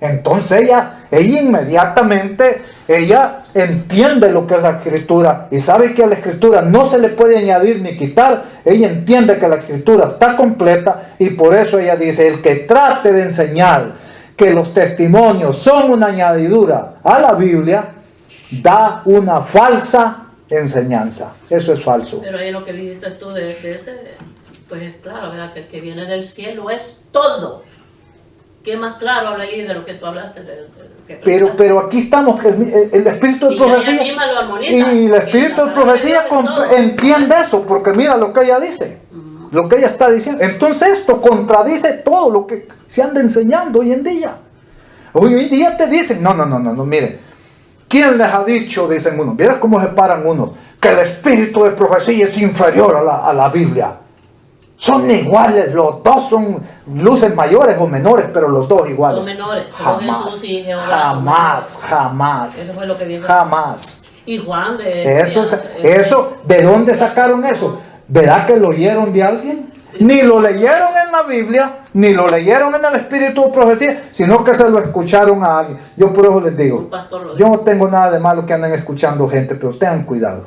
Entonces ella inmediatamente, ella entiende lo que es la Escritura y sabe que a la Escritura no se le puede añadir ni quitar. Ella entiende que la Escritura está completa y por eso ella dice, el que trate de enseñar que los testimonios son una añadidura a la Biblia, da una falsa enseñanza. Eso es falso. Pero ahí lo que dijiste tú de ese, pues es claro, ¿verdad? Que el que viene del cielo es todo. ¿Qué más claro habla ahí de lo que tú hablaste? Pero aquí estamos, que el espíritu de profecía, y el espíritu de profecía entiende eso, porque mira lo que ella dice, lo que ella está diciendo. Entonces esto contradice todo lo que se anda enseñando hoy en día. Hoy en día te dicen, no, miren, ¿quién les ha dicho? Dicen unos, mira cómo se paran unos, que el espíritu de profecía es inferior a la Biblia. Son iguales, los dos son luces mayores o menores, pero los dos iguales. Son menores, jamás, Jesús y Jehová. Jamás. Eso fue lo que dijo. Jamás. Y Juan Eso, ¿de dónde sacaron eso? ¿Verdad que lo oyeron de alguien? Ni lo leyeron en la Biblia, ni lo leyeron en el espíritu de profecía, sino que se lo escucharon a alguien. Yo por eso les digo, yo no tengo nada de malo que anden escuchando gente, pero tengan cuidado.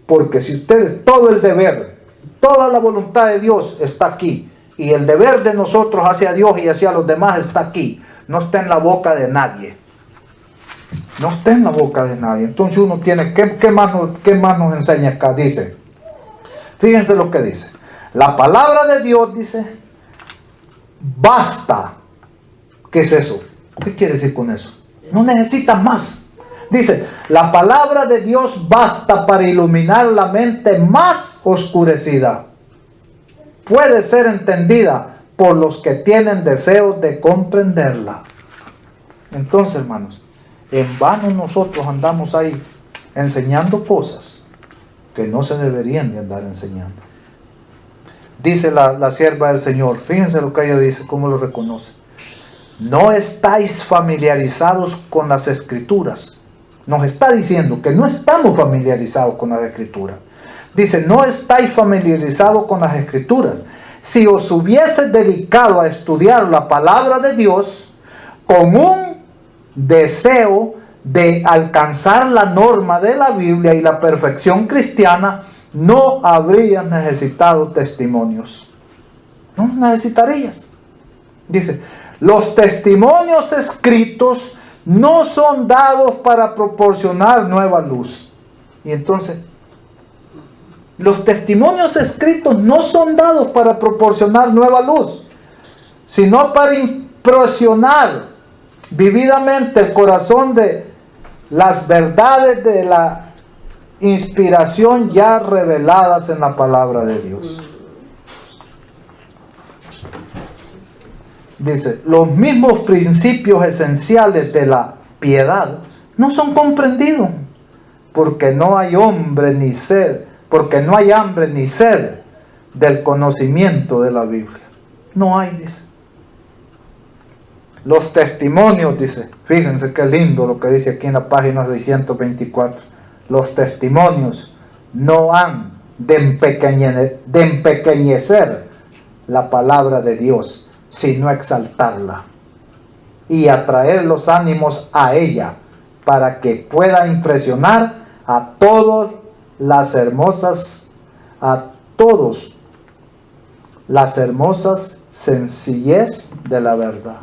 Porque si ustedes, todo el deber, toda la voluntad de Dios está aquí, y el deber de nosotros hacia Dios y hacia los demás está aquí, no está en la boca de nadie. No está en la boca de nadie. Entonces uno tiene, ¿qué más nos enseña acá? Dice, fíjense lo que dice. La palabra de Dios dice, basta. ¿Qué es eso? ¿Qué quiere decir con eso? No necesitas más. Dice, la palabra de Dios basta para iluminar la mente más oscurecida. Puede ser entendida por los que tienen deseos de comprenderla. Entonces, hermanos, en vano nosotros andamos ahí enseñando cosas que no se deberían de andar enseñando. Dice la sierva del Señor, fíjense lo que ella dice, cómo lo reconoce. No estáis familiarizados con las Escrituras. Nos está diciendo que no estamos familiarizados con las Escrituras. Dice, no estáis familiarizados con las Escrituras. Si os hubiese dedicado a estudiar la palabra de Dios con un deseo de alcanzar la norma de la Biblia y la perfección cristiana, no habrías necesitado testimonios. No necesitarías. Dice, los testimonios escritos no son dados para proporcionar nueva luz. Y entonces, los testimonios escritos no son dados para proporcionar nueva luz, sino para impresionar vividamente el corazón de las verdades de la inspiración ya reveladas en la palabra de Dios. Dice, los mismos principios esenciales de la piedad no son comprendidos, porque no hay hambre ni sed del conocimiento de la Biblia. No hay, dice. Los testimonios, dice, fíjense qué lindo lo que dice aquí en la página 624. Los testimonios no han de empequeñecer la palabra de Dios, sino exaltarla. y atraer los ánimos a ella, para que pueda impresionar a todos las hermosas sencillez de la verdad.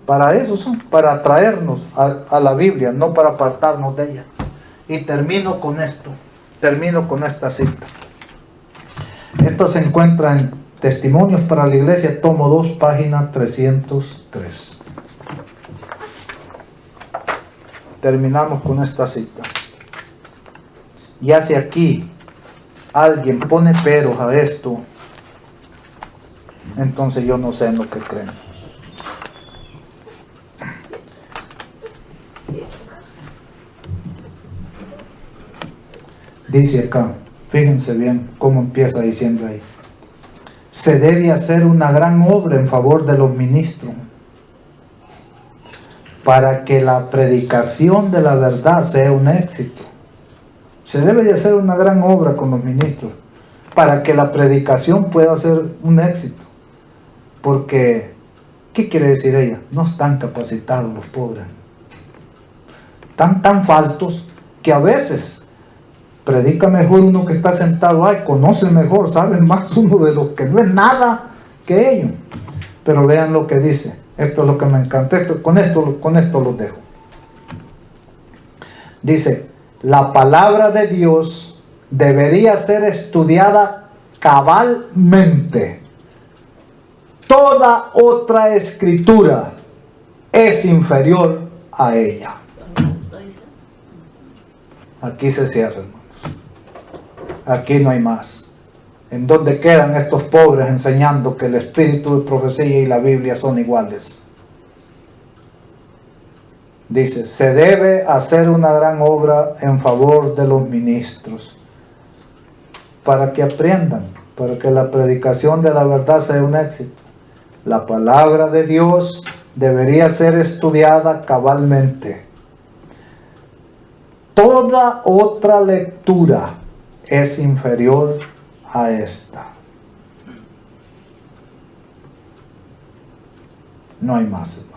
Para eso son, para atraernos a la Biblia, no para apartarnos de ella. Y termino con esta cita. Esto se encuentra en Testimonios para la Iglesia, tomo 2, página 303. Terminamos con esta cita. Y hacia aquí alguien pone peros a esto, entonces yo no sé en lo que creen. Dice acá, fíjense bien cómo empieza diciendo ahí: se debe hacer una gran obra en favor de los ministros, para que la predicación de la verdad sea un éxito. Se debe de hacer una gran obra con los ministros, para que la predicación pueda ser un éxito. Porque, ¿qué quiere decir ella? No están capacitados los pobres. Tan faltos que a veces predica mejor uno que está sentado ahí, conoce mejor, sabe más uno de lo que no es nada que ellos. Pero vean lo que dice. Esto es lo que me encanta. Con esto lo dejo. Dice: la palabra de Dios debería ser estudiada cabalmente. Toda otra escritura es inferior a ella. Aquí se cierra, hermanos. Aquí no hay más. ¿En dónde quedan estos pobres enseñando que el espíritu de profecía y la Biblia son iguales? Dice: se debe hacer una gran obra en favor de los ministros, para que aprendan, para que la predicación de la verdad sea un éxito. La palabra de Dios debería ser estudiada cabalmente. Toda otra lectura es inferior a esta. No hay más, hermano.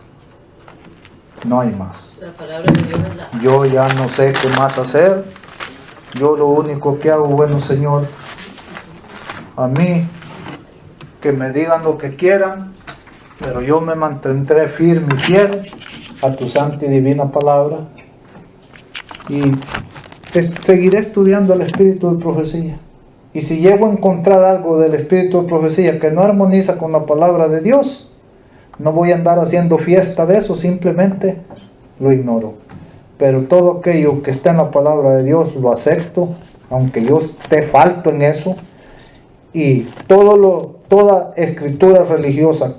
No hay más. La palabra de Dios es la... Yo ya no sé qué más hacer. Yo lo único que hago, bueno, Señor, a mí que me digan lo que quieran, pero yo me mantendré firme y fiel a tu santa y divina palabra, y seguiré estudiando el espíritu de profecía. Y si llego a encontrar algo del espíritu de profecía que no armoniza con la palabra de Dios, no voy a andar haciendo fiesta de eso, simplemente lo ignoro. Pero todo aquello que está en la palabra de Dios lo acepto, aunque yo esté falto en eso. Y toda escritura religiosa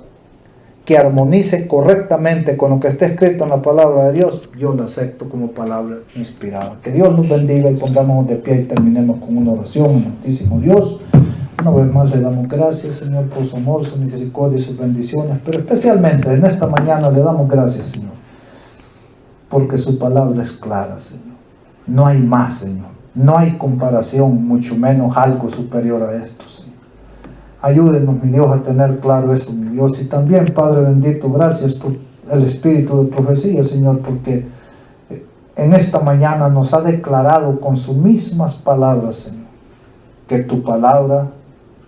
que armonice correctamente con lo que está escrito en la palabra de Dios, yo la acepto como palabra inspirada. Que Dios nos bendiga, y pongámonos de pie y terminemos con una oración. Amantísimo Dios, una vez más le damos gracias, Señor, por su amor, su misericordia y sus bendiciones, pero especialmente en esta mañana le damos gracias, Señor, porque su palabra es clara, Señor. No hay más, Señor. No hay comparación, mucho menos algo superior a esto, Señor. Ayúdenos, mi Dios, a tener claro eso, mi Dios. Y también, Padre bendito, gracias por el espíritu de profecía, Señor, porque en esta mañana nos ha declarado con sus mismas palabras, Señor, que tu palabra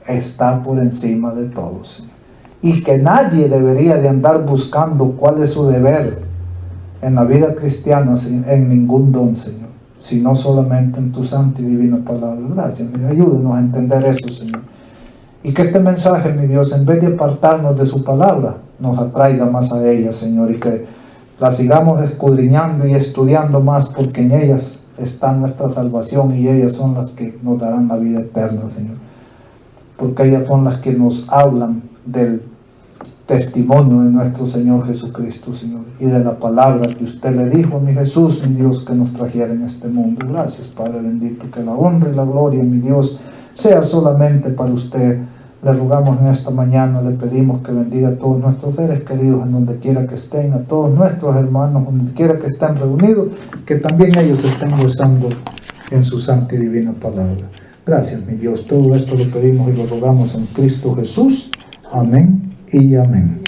está por encima de todo, Señor. Y que nadie debería de andar buscando cuál es su deber en la vida cristiana, en ningún don, Señor, sino solamente en tu santa y divina palabra. Gracias, mi Dios. Ayúdenos a entender eso, Señor. Y que este mensaje, mi Dios, en vez de apartarnos de su palabra, nos atraiga más a ella, Señor, y que la sigamos escudriñando y estudiando más, porque en ellas está nuestra salvación, y ellas son las que nos darán la vida eterna, Señor. Porque ellas son las que nos hablan del testimonio de nuestro Señor Jesucristo, Señor, y de la palabra que usted le dijo a mi Jesús, mi Dios, que nos trajera en este mundo. Gracias, Padre bendito, que la honra y la gloria, mi Dios, sea solamente para usted. Le rogamos en esta mañana, le pedimos que bendiga a todos nuestros seres queridos en donde quiera que estén, a todos nuestros hermanos donde quiera que estén reunidos, que también ellos estén gozando en su santa y divina palabra. Gracias, mi Dios. Todo esto lo pedimos y lo rogamos en Cristo Jesús. Amén y amén.